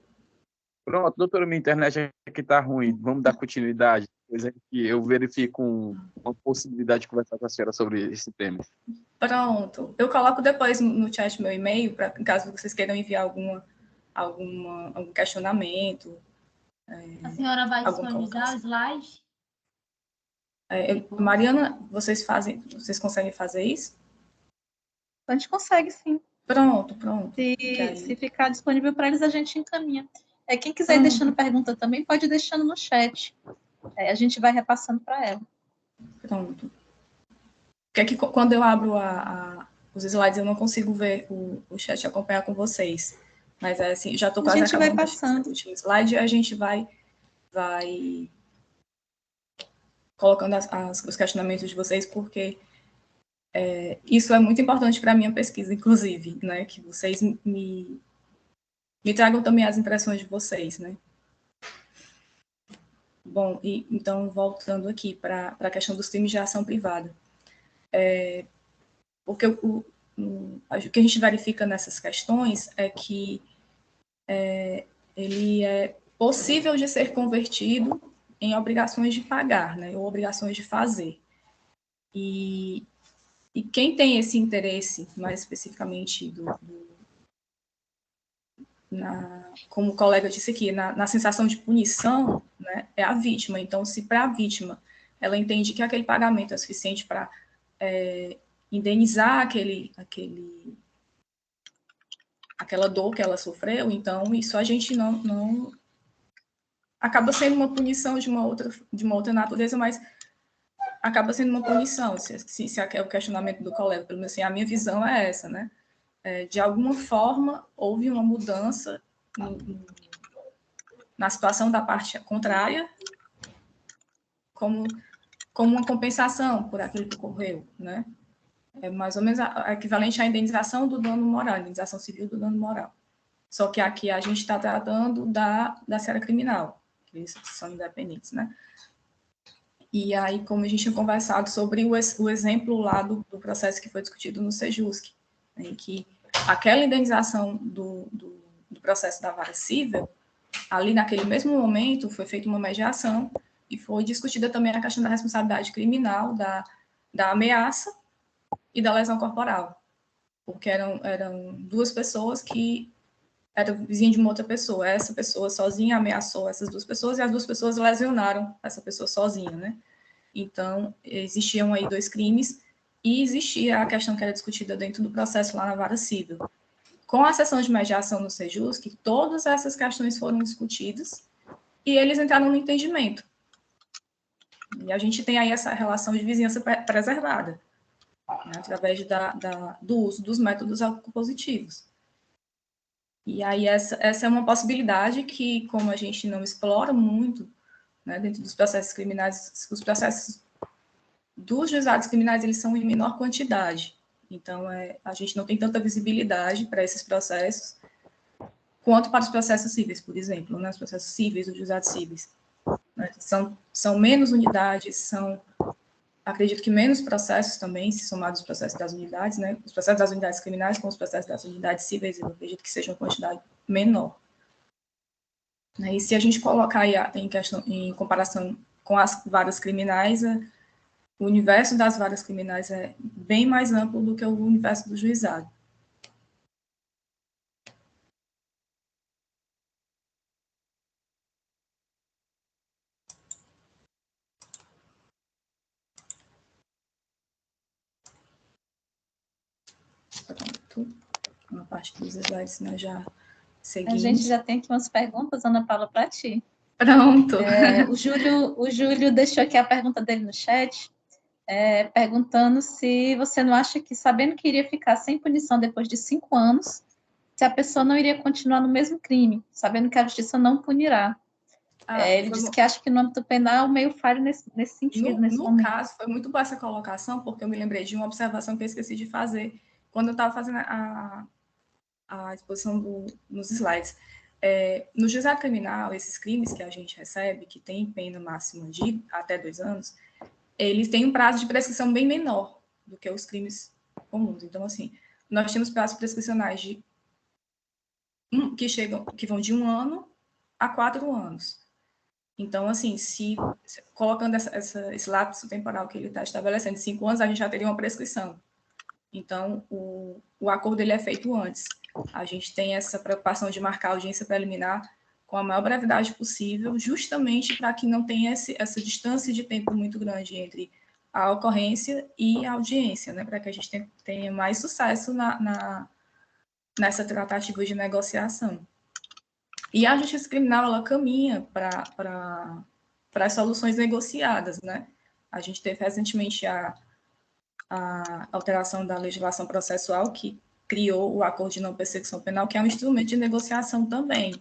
Pronto, doutora, minha internet aqui está ruim. Vamos dar continuidade. Pois é que eu verifico uma possibilidade de conversar com a senhora sobre esse tema. Pronto. Eu coloco depois no chat meu e-mail, para caso vocês queiram enviar algum questionamento. A senhora vai disponibilizar o slide? Mariana, vocês conseguem fazer isso? A gente consegue, sim. Pronto. Se ficar disponível para eles, a gente encaminha. Quem quiser ir deixando pergunta também, pode ir deixando no chat. A gente vai repassando para ela. Pronto. Porque quando eu abro os slides, eu não consigo ver o chat e acompanhar com vocês. Mas, assim, já estou quase acabando. A gente vai passando. O último slide e a gente vai colocando os questionamentos de vocês, porque isso é muito importante para a minha pesquisa, inclusive, né? Que vocês me tragam também as impressões de vocês, né? Bom, então, voltando aqui para a questão dos crimes de ação privada. Porque o que a gente verifica nessas questões é que ele é possível de ser convertido em obrigações de pagar, né? Ou obrigações de fazer. E quem tem esse interesse, mais especificamente como o colega disse aqui, na sensação de punição, né, é a vítima. Então, se para a vítima ela entende que aquele pagamento é suficiente para indenizar aquela dor que ela sofreu, então isso a gente não acaba sendo uma punição de uma outra natureza, mas acaba sendo uma punição, se é o questionamento do colega. Pelo menos assim, a minha visão é essa, né? De alguma forma, houve uma mudança na situação da parte contrária, como uma compensação por aquilo que ocorreu, né? É mais ou menos equivalente à indenização do dano moral, indenização civil do dano moral. Só que aqui a gente está tratando da seara criminal, que eles são independentes, né? E aí, como a gente tinha conversado sobre o exemplo lá do processo que foi discutido no Sejusc, em que aquela indenização do processo da vara civil, ali naquele mesmo momento foi feita uma mediação e foi discutida também a questão da responsabilidade criminal, da ameaça e da lesão corporal, porque eram duas pessoas que eram vizinhas de uma outra pessoa. Essa pessoa sozinha ameaçou essas duas pessoas e as duas pessoas lesionaram essa pessoa sozinha, né? Então, existiam aí dois crimes e existia a questão que era discutida dentro do processo lá na vara civil. Com a sessão de mediação no Sejusc, todas essas questões foram discutidas e eles entraram no entendimento. E a gente tem aí essa relação de vizinhança preservada, né, através do uso dos métodos compositivos. E aí essa é uma possibilidade que, como a gente não explora muito, né, dentro dos processos criminais, os processos dos juizados criminais, eles são em menor quantidade. Então, a gente não tem tanta visibilidade para esses processos, quanto para os processos cíveis, por exemplo, né, os processos cíveis, os juizados cíveis. Né, são menos unidades, acredito que menos processos também, se somados os processos das unidades, né, os processos das unidades criminais com os processos das unidades cíveis, eu acredito que seja uma quantidade menor. Né, e se a gente colocar aí em comparação com as varas criminais, o universo das varas criminais é bem mais amplo do que o universo do juizado. Uma parte dos slides nós já seguimos. A gente já tem aqui umas perguntas, Ana Paula, para ti. Pronto. O Júlio deixou aqui a pergunta dele no chat, perguntando se você não acha que, sabendo que iria ficar sem punição depois de 5 anos, se a pessoa não iria continuar no mesmo crime, sabendo que a justiça não punirá. Ele disse que acha que no âmbito penal meio falho nesse sentido, nesse momento. No caso, foi muito boa essa colocação, porque eu me lembrei de uma observação que eu esqueci de fazer quando eu estava fazendo a exposição nos slides. No juizado criminal, esses crimes que a gente recebe, que tem pena máxima de até 2 anos, eles têm um prazo de prescrição bem menor do que os crimes comuns. Então, assim, nós temos prazos prescricionais que vão de 1 ano a 4 anos. Então, assim, colocando esse lapso temporal que ele está estabelecendo, 5 anos, a gente já teria uma prescrição. Então, o acordo ele é feito antes. A gente tem essa preocupação de marcar a audiência preliminar com a maior brevidade possível, justamente para que não tenha essa distância de tempo muito grande entre a ocorrência e a audiência, né? Para que a gente tenha mais sucesso nessa tratativa de negociação. E a justiça criminal, ela caminha para as soluções negociadas, né? A gente teve recentemente a alteração da legislação processual que criou o acordo de não persecução penal, que é um instrumento de negociação também.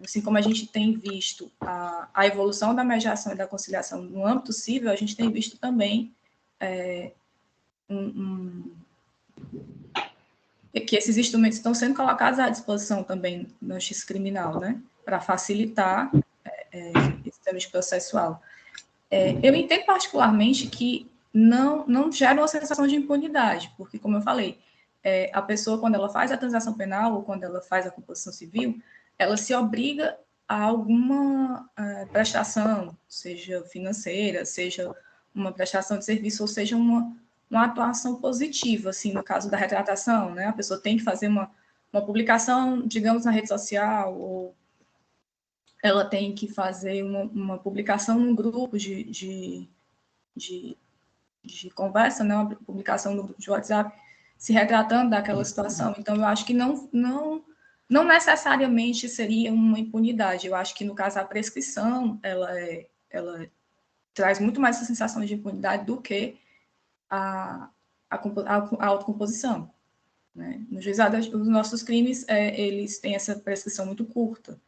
Assim como a gente tem visto a evolução da mediação e da conciliação no âmbito civil, a gente tem visto também que esses instrumentos estão sendo colocados à disposição também na justiça criminal, né, para facilitar esse trâmite processual. Eu entendo particularmente que não gera uma sensação de impunidade, porque, como eu falei, a pessoa, quando ela faz a transação penal ou quando ela faz a composição civil, ela se obriga a alguma prestação, seja financeira, seja uma prestação de serviço, ou seja, uma atuação positiva, assim, no caso da retratação, né? A pessoa tem que fazer uma publicação, digamos, na rede social, ou ela tem que fazer uma publicação num grupo de conversa, né? Uma publicação no grupo de WhatsApp, se retratando daquela situação. Então, eu acho que não necessariamente seria uma impunidade. Eu acho que, no caso, a prescrição, ela traz muito mais essa sensação de impunidade do que a autocomposição. Né? No juizado, os nossos crimes, eles têm essa prescrição muito curta.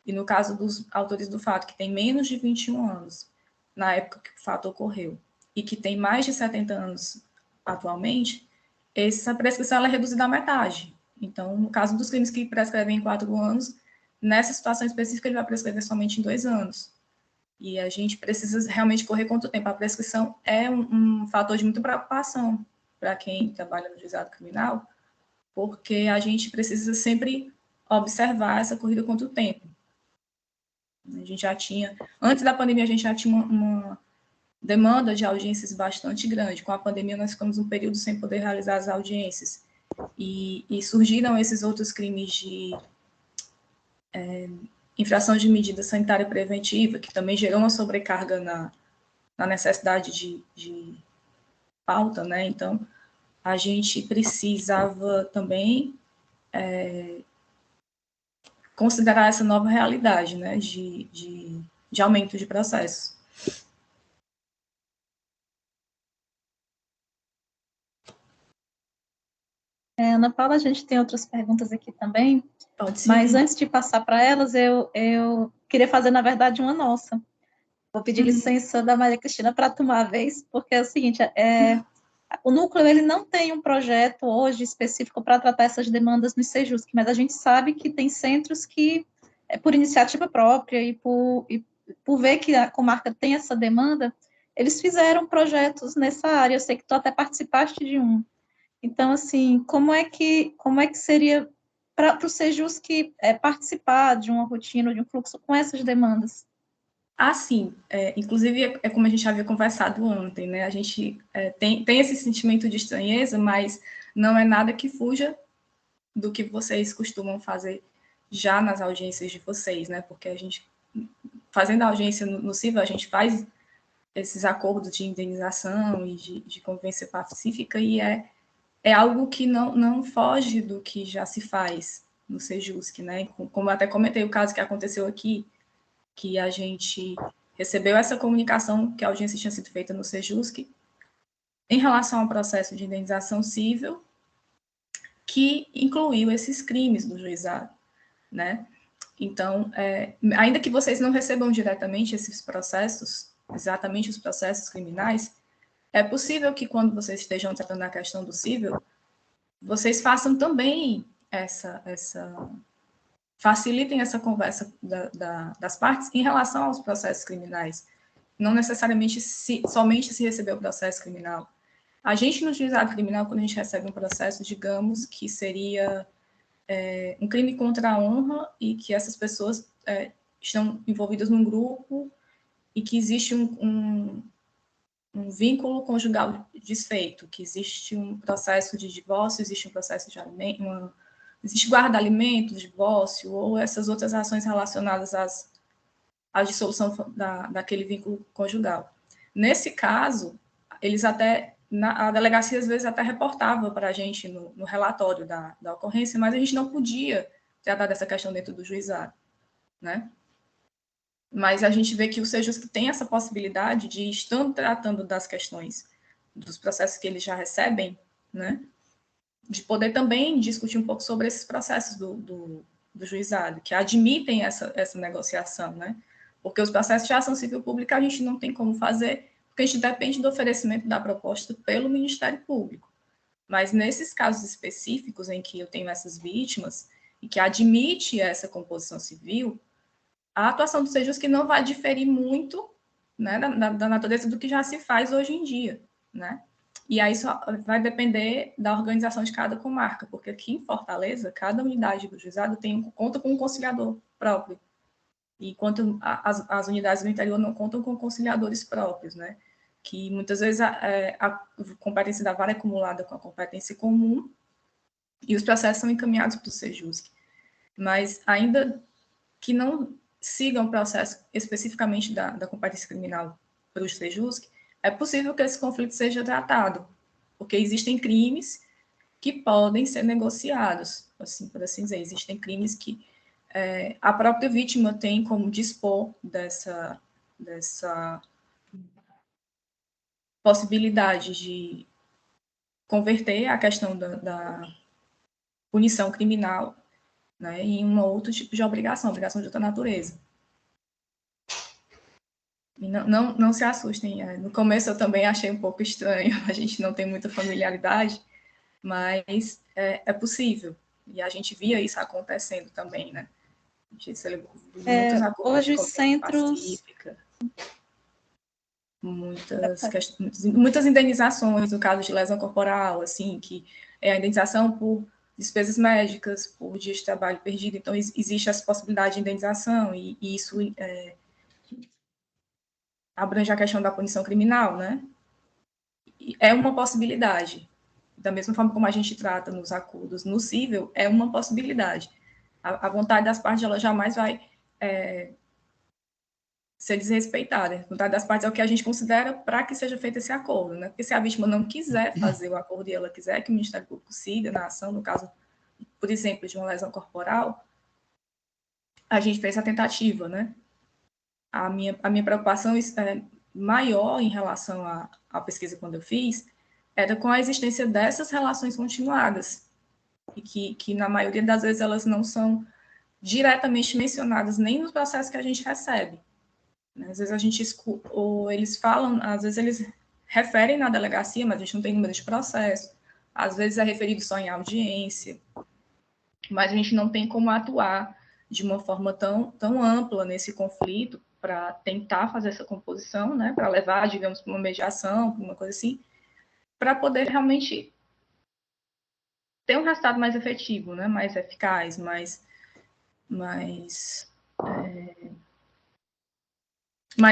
E no caso dos autores do fato, que tem menos de 21 anos, na época que o fato ocorreu, e que tem mais de 70 anos atualmente, essa prescrição é reduzida à metade. Então, no caso dos crimes que prescrevem em 4 anos, nessa situação específica, ele vai prescrever somente em 2 anos. E a gente precisa realmente correr contra o tempo. A prescrição é um fator de muita preocupação para quem trabalha no juizado criminal, porque a gente precisa sempre observar essa corrida contra o tempo. A gente já tinha, antes da pandemia, a gente já tinha uma demanda de audiências bastante grande. Com a pandemia, nós ficamos um período sem poder realizar as audiências. E surgiram esses outros crimes de infração de medida sanitária preventiva, que também gerou uma sobrecarga na necessidade de pauta, né? Então, a gente precisava também considerar essa nova realidade, né? De aumento de processos. Ana Paula, a gente tem outras perguntas aqui também, mas antes de passar para elas, eu queria fazer, na verdade, uma nossa. Vou pedir licença da Maria Cristina para tomar a vez, porque é o seguinte, o núcleo ele não tem um projeto hoje específico para tratar essas demandas no Sejusc, mas a gente sabe que tem centros que, por iniciativa própria e por ver que a comarca tem essa demanda, eles fizeram projetos nessa área. Eu sei que tu até participaste de um. Então, assim, como é que seria para o Sejusc participar de uma rotina, de um fluxo com essas demandas? Sim. Inclusive, é como a gente havia conversado ontem, né? A gente tem esse sentimento de estranheza, mas não é nada que fuja do que vocês costumam fazer já nas audiências de vocês, né? Porque a gente, fazendo a audiência no CIVA, a gente faz esses acordos de indenização e de convivência pacífica, e é algo que não foge do que já se faz no Sejusc, né? Como eu até comentei o caso que aconteceu aqui, que a gente recebeu essa comunicação que a audiência tinha sido feita no Sejusc em relação ao processo de indenização civil, que incluiu esses crimes do juizado, né? Então, ainda que vocês não recebam diretamente esses processos, exatamente os processos criminais, é possível que quando vocês estejam tratando a questão do civil, vocês façam também facilitem essa conversa das partes em relação aos processos criminais. Não necessariamente somente se receber o processo criminal. A gente, no juizado criminal, quando a gente recebe um processo, digamos que seria um crime contra a honra e que essas pessoas estão envolvidas num grupo e que existe um vínculo conjugal desfeito, que existe um processo de divórcio, existe um processo de alimento, existe guarda-alimentos, divórcio, ou essas outras ações relacionadas à dissolução daquele vínculo conjugal. Nesse caso, eles a delegacia às vezes até reportava para a gente no relatório da ocorrência, mas a gente não podia tratar dessa questão dentro do juizado, né? Mas a gente vê que o Sejusc tem essa possibilidade de, estando tratando das questões dos processos que eles já recebem, né, de poder também discutir um pouco sobre esses processos do juizado, que admitem essa negociação, né? Porque os processos de ação civil pública a gente não tem como fazer, porque a gente depende do oferecimento da proposta pelo Ministério Público. Mas nesses casos específicos em que eu tenho essas vítimas e que admite essa composição civil, a atuação do Sejusc não vai diferir muito, né, da natureza do que já se faz hoje em dia, né? E aí só vai depender da organização de cada comarca, porque aqui em Fortaleza, cada unidade do juizado conta com um conciliador próprio, enquanto as unidades do interior não contam com conciliadores próprios, né? Que muitas vezes a competência da vara é acumulada com a competência comum e os processos são encaminhados para o Sejusc. Mas ainda que não sigam o processo especificamente da competência criminal para o Sejusc, é possível que esse conflito seja tratado, porque existem crimes que podem ser negociados, assim, por assim dizer. Existem crimes que a própria vítima tem como dispor dessa possibilidade de converter a questão da punição criminal, né, em um outro tipo de obrigação de outra natureza. E não se assustem. No começo eu também achei um pouco estranho, a gente não tem muita familiaridade, mas é possível. E a gente via isso acontecendo também, né? A gente celebrou muitos acordos hoje de convivência pacífica, muitas indenizações, no caso de lesão corporal, assim, que é a indenização por despesas médicas, por dias de trabalho perdido. Então, existe essa possibilidade de indenização, e isso abrange a questão da punição criminal, né? É uma possibilidade. Da mesma forma como a gente trata nos acordos no cível, é uma possibilidade. A vontade das partes, ela jamais vai ser desrespeitada. A vontade das partes é o que a gente considera para que seja feito esse acordo, né? Porque se a vítima não quiser fazer o acordo e ela quiser que o Ministério Público siga na ação, no caso, por exemplo, de uma lesão corporal, a gente fez a tentativa, né? A minha preocupação maior em relação à pesquisa quando eu fiz era com a existência dessas relações continuadas, e que na maioria das vezes elas não são diretamente mencionadas nem nos processos que a gente recebe. Às vezes a gente escuta, ou eles falam, às vezes eles referem na delegacia, mas a gente não tem número de processo. Às vezes é referido só em audiência, mas a gente não tem como atuar de uma forma tão ampla nesse conflito para tentar fazer essa composição, né, para levar, digamos, para uma mediação, para uma coisa assim, para poder realmente ter um resultado mais efetivo, né, mais eficaz, mais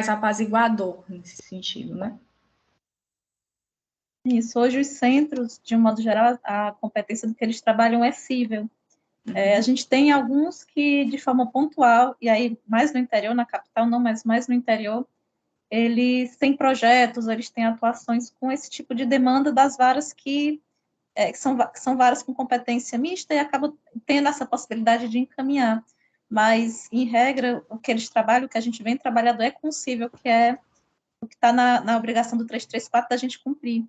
apaziguador nesse sentido, né? Isso, hoje os centros, de um modo geral, a competência do que eles trabalham é cível. A gente tem alguns que, de forma pontual, e aí mais no interior, na capital não, mas mais no interior, eles têm projetos, eles têm atuações com esse tipo de demanda das varas que são varas com competência mista e acabam tendo essa possibilidade de encaminhar. Mas, em regra, o que eles trabalham, o que a gente vem trabalhando é concível, que é o que está na obrigação do 334 da gente cumprir.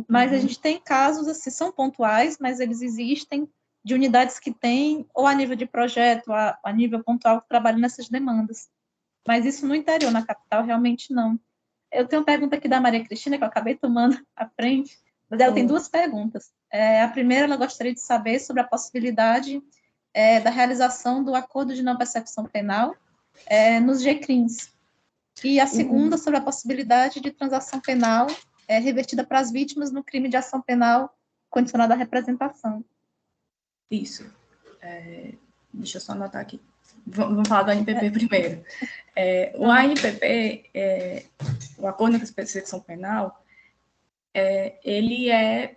Mas a gente tem casos, assim, são pontuais, mas eles existem, de unidades que têm, ou a nível de projeto, a nível pontual, que trabalham nessas demandas. Mas isso no interior, na capital, realmente não. Eu tenho uma pergunta aqui da Maria Cristina, que eu acabei tomando à frente, mas ela tem duas perguntas. A primeira, ela gostaria de saber sobre a possibilidade da realização do acordo de não persecução penal nos GCRIMs. E a segunda, sobre a possibilidade de transação penal revertida para as vítimas no crime de ação penal condicionada à representação. Isso. Deixa eu só anotar aqui. Vamos falar do ANPP primeiro. O ANPP, o Acordo de Persecução Penal, ele é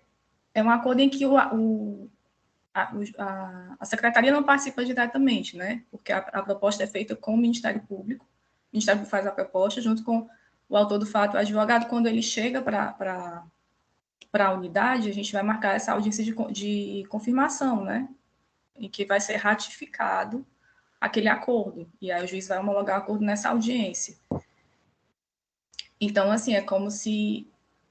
um acordo em que a Secretaria não participa diretamente, né? Porque a proposta é feita com o Ministério Público. O Ministério Público faz a proposta junto com o autor do fato, o advogado. Quando ele chega para a unidade, a gente vai marcar essa audiência de confirmação, né? Em que vai ser ratificado aquele acordo. E aí o juiz vai homologar o acordo nessa audiência. Então, assim, é como se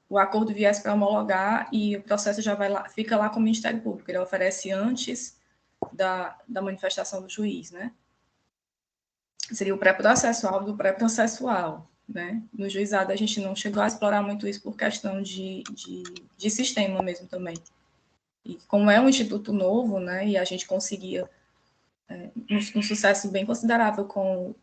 o acordo viesse para homologar e o processo já fica lá com o Ministério Público. Ele oferece antes da manifestação do juiz, né? Seria o pré-processual do pré-processual, né? No juizado a gente não chegou a explorar muito isso por questão de sistema mesmo também. E como é um instituto novo, né, e a gente conseguia um sucesso bem considerável com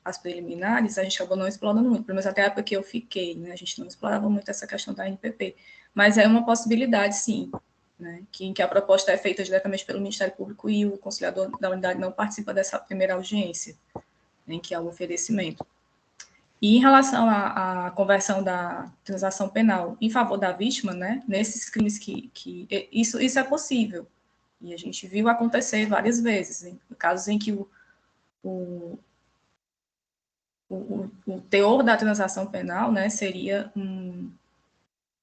as preliminares, a gente acabou não explorando muito, pelo menos até a época que eu fiquei, né, a gente não explorava muito essa questão da NPP, mas é uma possibilidade, sim, né, em que a proposta é feita diretamente pelo Ministério Público e o conciliador da unidade não participa dessa primeira audiência, em que há o oferecimento. E em relação à conversão da transação penal em favor da vítima, né, nesses crimes que isso é possível. E a gente viu acontecer várias vezes, em casos em que o teor da transação penal, né, seria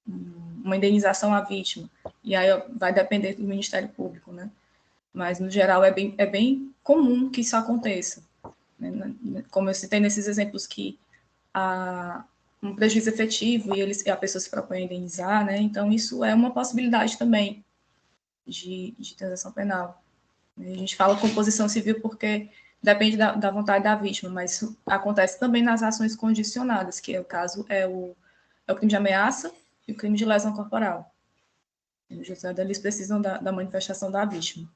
uma indenização à vítima. E aí vai depender do Ministério Público, né? Mas, no geral, é bem comum que isso aconteça. Né? Como eu citei nesses exemplos que há um prejuízo efetivo e a pessoa se propõe a indenizar, né? Então, isso é uma possibilidade também de transação penal. A gente fala composição civil porque depende da vontade da vítima, mas isso acontece também nas ações condicionadas, que é o caso o crime de ameaça e o crime de lesão corporal. Os juizados, eles precisam da manifestação da vítima.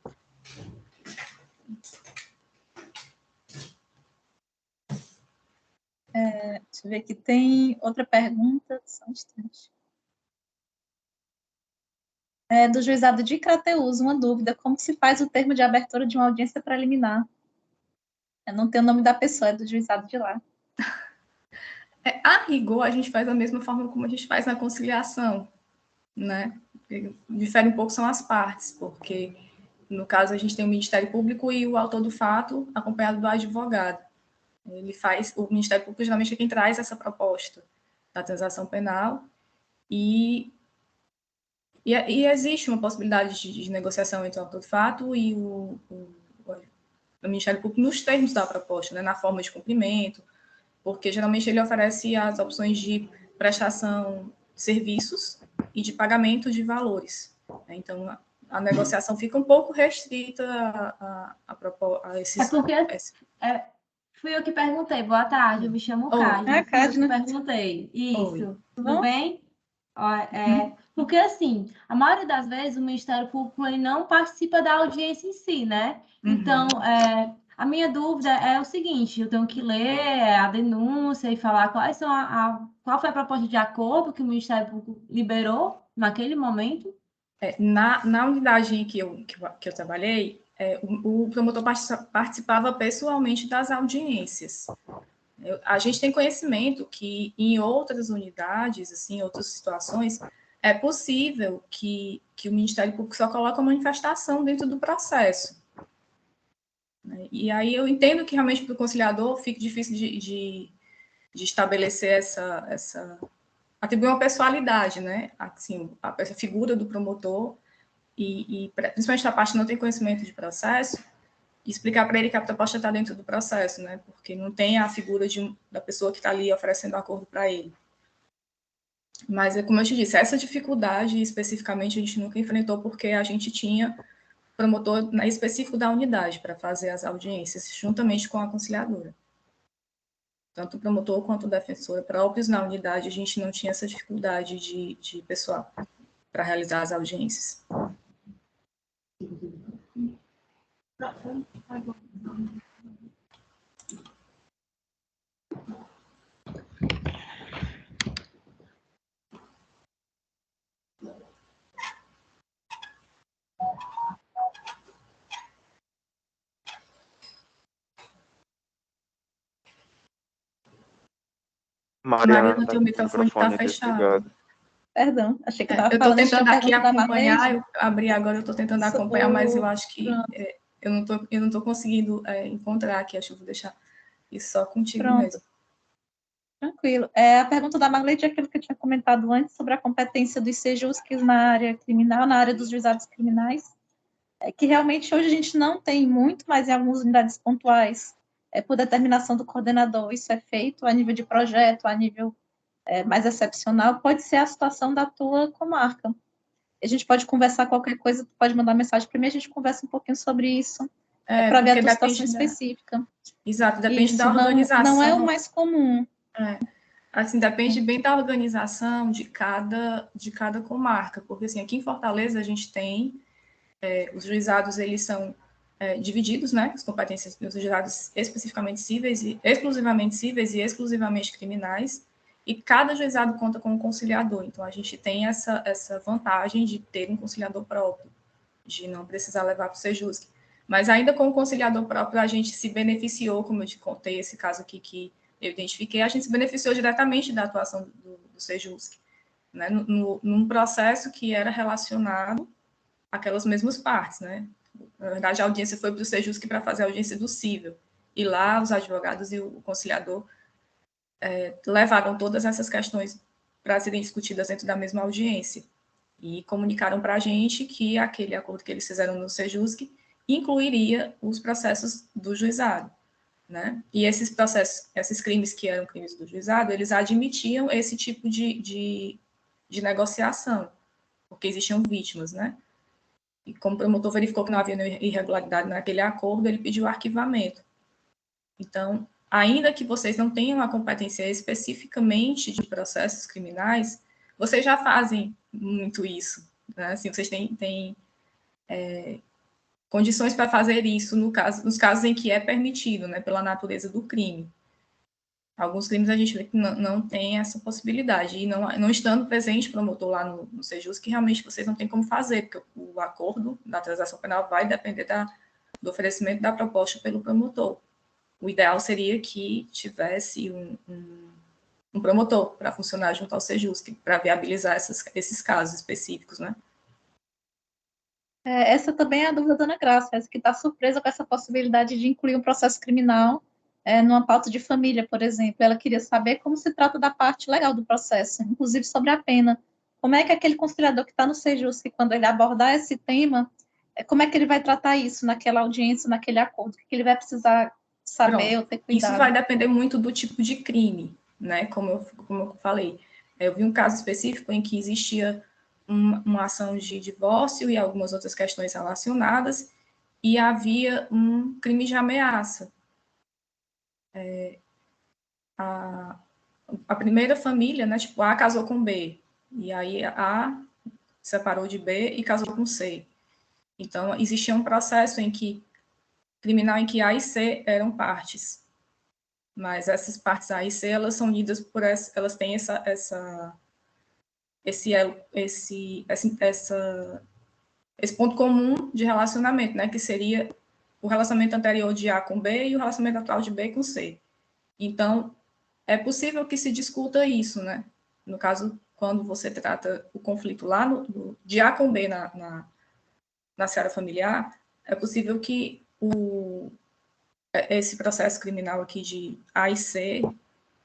Deixa eu ver aqui, tem outra pergunta, só um instante. Do juizado de Crateús, uma dúvida, como se faz o termo de abertura de uma audiência preliminar? Eu não tenho o nome da pessoa, é do juizado de lá. A rigor, a gente faz da mesma forma como a gente faz na conciliação, né? Difere um pouco são as partes, porque, no caso, a gente tem o Ministério Público e o autor do fato acompanhado do advogado. O Ministério Público geralmente é quem traz essa proposta da transação penal e existe uma possibilidade de negociação entre o autor do fato e o Ministério Público nos termos da proposta, né, na forma de cumprimento, porque geralmente ele oferece as opções de prestação de serviços e de pagamento de valores. Então, a negociação fica um pouco restrita a esses... É porque fui eu que perguntei. Boa tarde, eu me chamo Cádia. Cádia, eu perguntei. Isso. Oi. Tudo bem? Porque, assim, a maioria das vezes o Ministério Público ele não participa da audiência em si, né? Então, a minha dúvida é o seguinte, eu tenho que ler a denúncia e falar qual foi a proposta de acordo que o Ministério Público liberou naquele momento. Na unidade em que eu trabalhei, o promotor participava pessoalmente das audiências. A gente tem conhecimento que em outras unidades, assim, em outras situações, é possível que o Ministério Público só coloque a manifestação dentro do processo. E aí eu entendo que realmente para o conciliador fica difícil de estabelecer atribuir uma pessoalidade, né? Assim, a figura do promotor e principalmente a parte que não tem conhecimento de processo, explicar para ele que a proposta está dentro do processo, né? Porque não tem a figura da pessoa que está ali oferecendo o acordo para ele. Mas, como eu te disse, essa dificuldade especificamente a gente nunca enfrentou porque a gente tinha promotor específico da unidade para fazer as audiências, juntamente com a conciliadora. Tanto o promotor quanto o defensor próprios na unidade, a gente não tinha essa dificuldade de pessoal para realizar as audiências. Mariana, teu microfone está fechado. Ligado. Perdão, achei que estava Eu falando. estou tentando aqui acompanhar, eu abri agora, eu estou tentando acompanhar, mas eu acho que eu não estou conseguindo encontrar aqui, acho que eu vou deixar isso só contigo mesmo. Tranquilo. A pergunta da Marlete é aquilo que eu tinha comentado antes sobre a competência dos sejusques na área criminal, na área dos juizados criminais, que realmente hoje a gente não tem muito, mas em algumas unidades pontuais, por determinação do coordenador, isso é feito a nível de projeto, a nível mais excepcional, pode ser a situação da tua comarca. A gente pode conversar qualquer coisa, tu pode mandar mensagem para mim, a gente conversa um pouquinho sobre isso, para ver a tua situação específica. Exato, depende da organização. Não é o mais comum. Assim, depende bem da organização de cada comarca, porque assim, aqui em Fortaleza a gente tem os juizados, eles são divididos, né, as competências dos juizados especificamente cíveis, exclusivamente cíveis e exclusivamente criminais, e cada juizado conta com um conciliador, então a gente tem essa vantagem de ter um conciliador próprio, de não precisar levar para o Sejusc. Mas ainda com o conciliador próprio, a gente se beneficiou, como eu te contei, esse caso aqui que eu identifiquei, a gente se beneficiou diretamente da atuação do Sejusc, né, num processo que era relacionado àquelas mesmas partes, né? Na verdade, a audiência foi para o Sejusc para fazer a audiência do cível, e lá os advogados e o conciliador levaram todas essas questões para serem discutidas dentro da mesma audiência, e comunicaram para a gente que aquele acordo que eles fizeram no Sejusc incluiria os processos do juizado, né? E esses processos, esses crimes que eram crimes do juizado, eles admitiam esse tipo de negociação, porque existiam vítimas, né? E como o promotor verificou que não havia irregularidade naquele acordo, ele pediu arquivamento. Então, ainda que vocês não tenham a competência especificamente de processos criminais, vocês já fazem muito isso, né? Assim, vocês têm condições para fazer isso nos casos em que é permitido, né, pela natureza do crime. Alguns crimes a gente vê que não tem essa possibilidade, e não estando presente o promotor lá no Sejusc, que realmente vocês não têm como fazer, porque o acordo da transação penal vai depender do oferecimento da proposta pelo promotor. O ideal seria que tivesse um promotor para funcionar junto ao Sejusc, para viabilizar esses casos específicos, né? Essa também é a dúvida da Ana Graça, essa que está surpresa com essa possibilidade de incluir um processo criminal numa pauta de família, por exemplo. Ela queria saber como se trata da parte legal do processo, inclusive sobre a pena. Como é que aquele conciliador que está no Sejusc, quando ele abordar esse tema, como é que ele vai tratar isso naquela audiência, naquele acordo? O que ele vai precisar saber ou ter cuidado? Isso vai depender muito do tipo de crime, né? Como eu falei. Eu vi um caso específico em que existia uma ação de divórcio e algumas outras questões relacionadas, e havia um crime de ameaça. A primeira família, né, tipo, A casou com B, E aí A separou de B e casou com C. Então, existia um processo criminal em que A e C eram partes. Mas essas partes A e C, elas são unidas elas têm esse ponto comum de relacionamento, né? Que seria o relacionamento anterior de A com B e o relacionamento atual de B com C. Então, é possível que se discuta isso, né? No caso, quando você trata o conflito lá de A com B na seara familiar, é possível que esse processo criminal aqui de A e C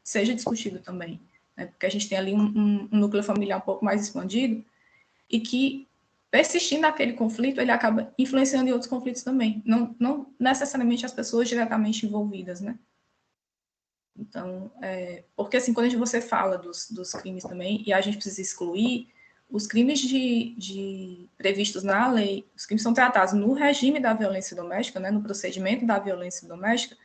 seja discutido também, né? Porque a gente tem ali um núcleo familiar um pouco mais expandido e que, persistindo aquele conflito, ele acaba influenciando em outros conflitos também, não necessariamente as pessoas diretamente envolvidas, né? Então, porque assim, quando você fala dos crimes também, e a gente precisa excluir, os crimes previstos na lei, os crimes são tratados no regime da violência doméstica, né, no procedimento da violência doméstica,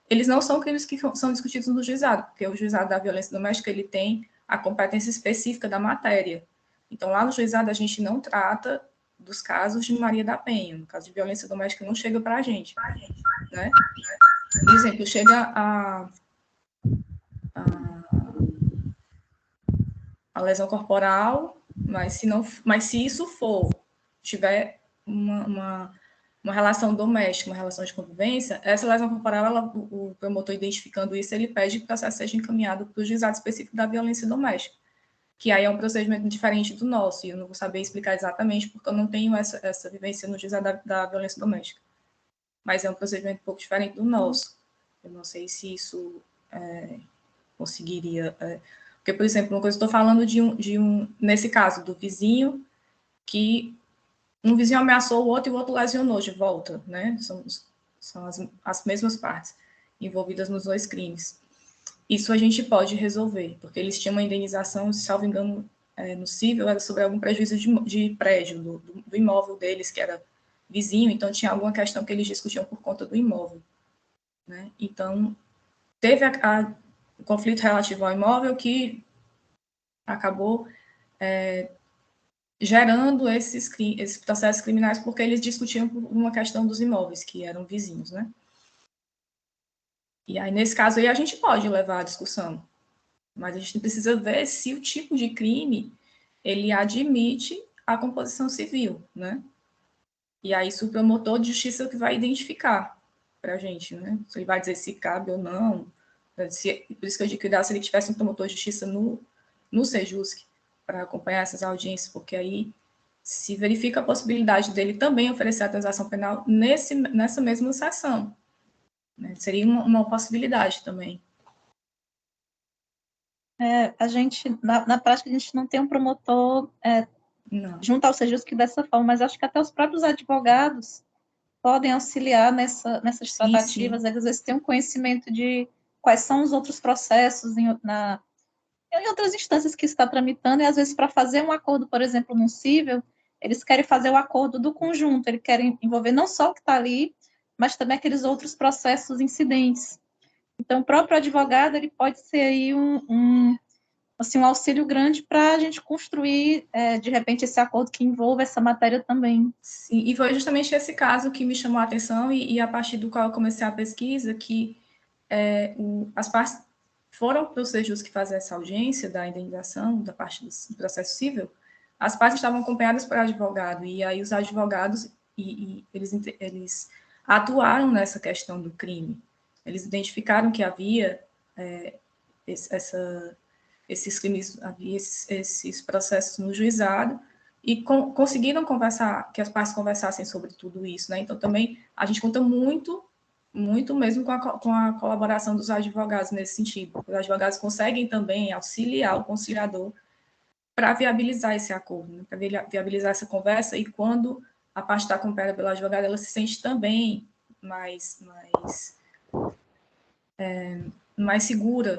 eles não são crimes que são discutidos no juizado, porque o juizado da violência doméstica, ele tem a competência específica da matéria. Então, lá no juizado, a gente não trata dos casos de Maria da Penha. No caso de violência doméstica, não chega para a gente, né? Por exemplo, chega a lesão corporal, mas se isso tiver uma relação doméstica, uma relação de convivência, essa lesão corporal, o promotor identificando isso, ele pede que o processo seja encaminhado para o juizado específico da violência doméstica, que aí é um procedimento diferente do nosso, e eu não vou saber explicar exatamente, porque eu não tenho essa vivência no juizado da violência doméstica. Mas é um procedimento um pouco diferente do nosso. Eu não sei se isso conseguiria... porque, por exemplo, uma coisa, estou falando nesse caso, do vizinho, que um vizinho ameaçou o outro e o outro lesionou de volta, né? São as mesmas partes envolvidas nos dois crimes. Isso a gente pode resolver, porque eles tinham uma indenização, se salvo engano, no cível, era sobre algum prejuízo de prédio, do imóvel deles, que era vizinho, então tinha alguma questão que eles discutiam por conta do imóvel, né? Então, teve o conflito relativo ao imóvel que acabou gerando esses processos criminais, porque eles discutiam por uma questão dos imóveis, que eram vizinhos, né? E aí, nesse caso aí, a gente pode levar a discussão, mas a gente precisa ver se o tipo de crime, ele admite a composição civil, né? E aí, isso o promotor de justiça que vai identificar para a gente, né? Se ele vai dizer se cabe ou não. Por isso que eu digo que se ele tivesse um promotor de justiça no Sejusc para acompanhar essas audiências, porque aí se verifica a possibilidade dele também oferecer a transação penal nessa mesma sessão, né? Seria uma possibilidade também. A gente, na prática, a gente não tem um promotor junto ao Sejusc dessa forma, mas acho que até os próprios advogados podem auxiliar nessas tratativas, sim. Eles às vezes têm um conhecimento de quais são os outros processos em outras instâncias que está tramitando, e às vezes para fazer um acordo, por exemplo, num cível, eles querem fazer o acordo do conjunto, eles querem envolver não só o que está ali, mas também aqueles outros processos incidentes. Então, o próprio advogado, ele pode ser aí um auxílio grande para a gente construir, de repente, esse acordo que envolva essa matéria também. Sim, e foi justamente esse caso que me chamou a atenção e a partir do qual eu comecei a pesquisa, que as partes foram para o Sejusc fazer essa audiência da indenização, da parte do processo civil, as partes estavam acompanhadas por advogado, e aí os advogados, eles atuaram nessa questão do crime. Eles identificaram que havia esses crimes, havia esses processos no juizado, e conseguiram conversar, que as partes conversassem sobre tudo isso, né? Então, também, a gente conta muito mesmo com a colaboração dos advogados nesse sentido. Os advogados conseguem também auxiliar o conciliador para viabilizar esse acordo, né? Para viabilizar essa conversa, e quando a parte está acompanhada pelo advogado, ela se sente também mais segura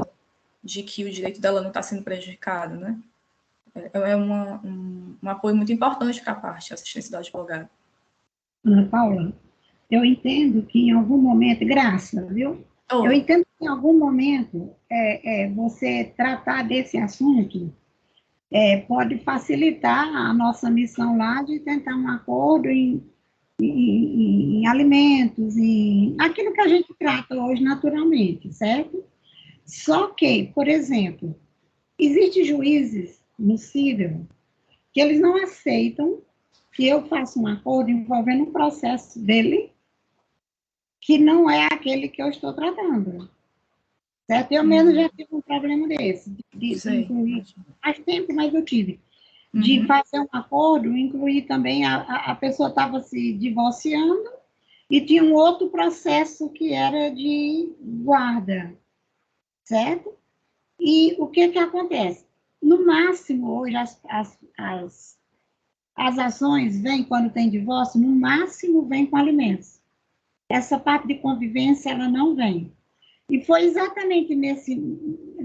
de que o direito dela não está sendo prejudicado, né? É um apoio muito importante para a parte, a assistência do advogado. Ana Paula, eu entendo que em algum momento, Graça, viu? Eu entendo que em algum momento você tratar desse assunto pode facilitar a nossa missão lá de tentar um acordo em alimentos, em aquilo que a gente trata hoje naturalmente, certo? Só que, por exemplo, existem juízes no cível que eles não aceitam que eu faça um acordo envolvendo um processo dele que não é aquele que eu estou tratando. Certo? Eu mesmo já tive um problema desse, de incluir, faz tempo, mas eu tive, de fazer um acordo, incluir também, a pessoa estava se divorciando e tinha um outro processo que era de guarda, certo? E o que acontece? No máximo, hoje, as ações vêm, quando tem divórcio, no máximo vem com alimentos. Essa parte de convivência, ela não vem. E foi exatamente nesse,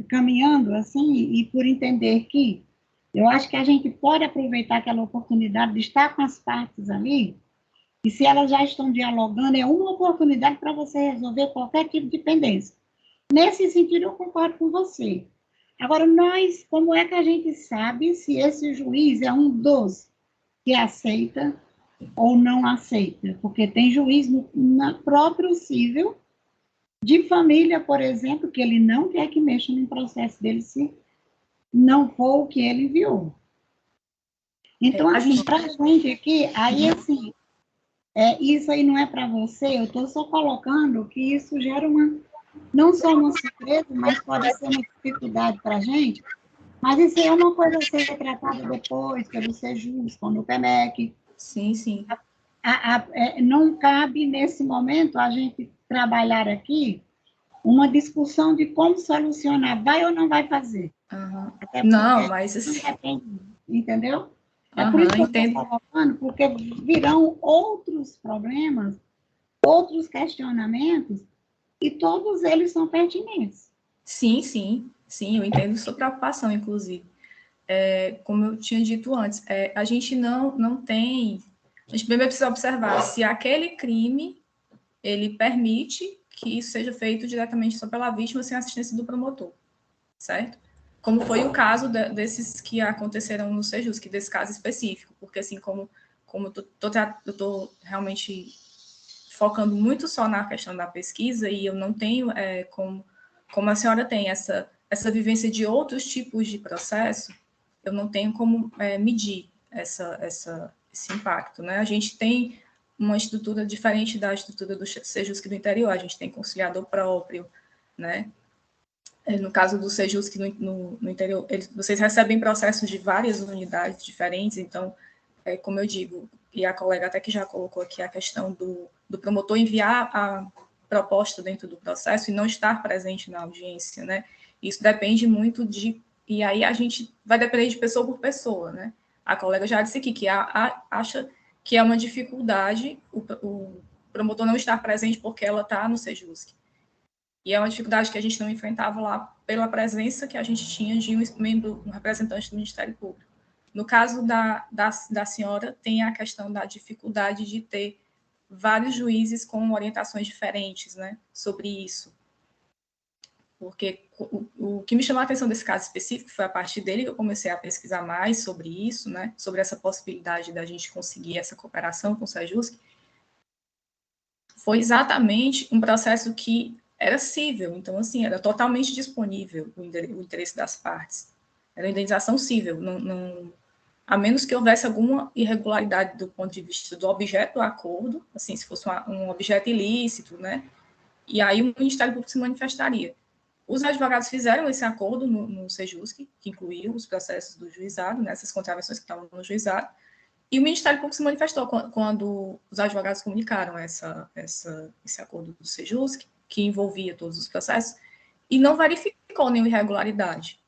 caminhando assim, e por entender que eu acho que a gente pode aproveitar aquela oportunidade de estar com as partes ali, e se elas já estão dialogando, é uma oportunidade para você resolver qualquer tipo de pendência. Nesse sentido, eu concordo com você. Agora, nós, como é que a gente sabe se esse juiz é um dos que aceita ou não aceita? Porque tem juiz no próprio cível de família, por exemplo, que ele não quer que mexa no processo dele se não for o que ele enviou. Então, assim, para a gente aqui, aí, assim, isso aí não é para você, eu estou só colocando que isso gera não só uma surpresa, mas pode ser uma dificuldade para a gente, mas isso aí é uma coisa a ser tratada depois, pelo Sejus, no PEMEC. Sim, sim. Não cabe, nesse momento, a gente trabalhar aqui uma discussão de como solucionar, vai ou não vai fazer. Uhum. Não, mas assim... Entendeu? É por isso que eu estou colocando, porque virão outros problemas, outros questionamentos, e todos eles são pertinentes. Sim, sim, sim, eu entendo sua preocupação, inclusive. Como eu tinha dito antes, a gente não tem... A gente primeiro precisa observar se aquele crime, ele permite que isso seja feito diretamente só pela vítima, sem assistência do promotor, certo? Como foi o caso desses que aconteceram no Sejus, que desse caso específico, porque assim, como eu estou realmente focando muito só na questão da pesquisa, e eu não tenho, como a senhora tem essa vivência de outros tipos de processo, eu não tenho como medir esse impacto, né? A gente tem uma estrutura diferente da estrutura do Sejusc do interior, a gente tem conciliador próprio, né? No caso do Sejusc no interior, vocês recebem processos de várias unidades diferentes, então, como eu digo, e a colega até que já colocou aqui a questão do promotor enviar a proposta dentro do processo e não estar presente na audiência, né? Isso depende muito e aí a gente vai depender de pessoa por pessoa, né? A colega já disse aqui que acha que é uma dificuldade o promotor não estar presente porque ela está no Sejusc. E é uma dificuldade que a gente não enfrentava lá pela presença que a gente tinha de um representante do Ministério Público. No caso da senhora, tem a questão da dificuldade de ter vários juízes com orientações diferentes, né, sobre isso. Porque o que me chamou a atenção desse caso específico foi a partir dele que eu comecei a pesquisar mais sobre isso, né, sobre essa possibilidade da gente conseguir essa cooperação com o Sejusc. Foi exatamente um processo que era cível, então, assim, era totalmente disponível o interesse das partes. Era indenização cível, a menos que houvesse alguma irregularidade do ponto de vista do objeto do acordo, assim, se fosse um objeto ilícito, né? E aí o Ministério Público se manifestaria. Os advogados fizeram esse acordo no Sejusc, que incluía os processos do juizado, né, essas contravenções que estavam no juizado, e o Ministério Público se manifestou quando os advogados comunicaram esse acordo do Sejusc, que envolvia todos os processos, e não verificou nenhuma irregularidade.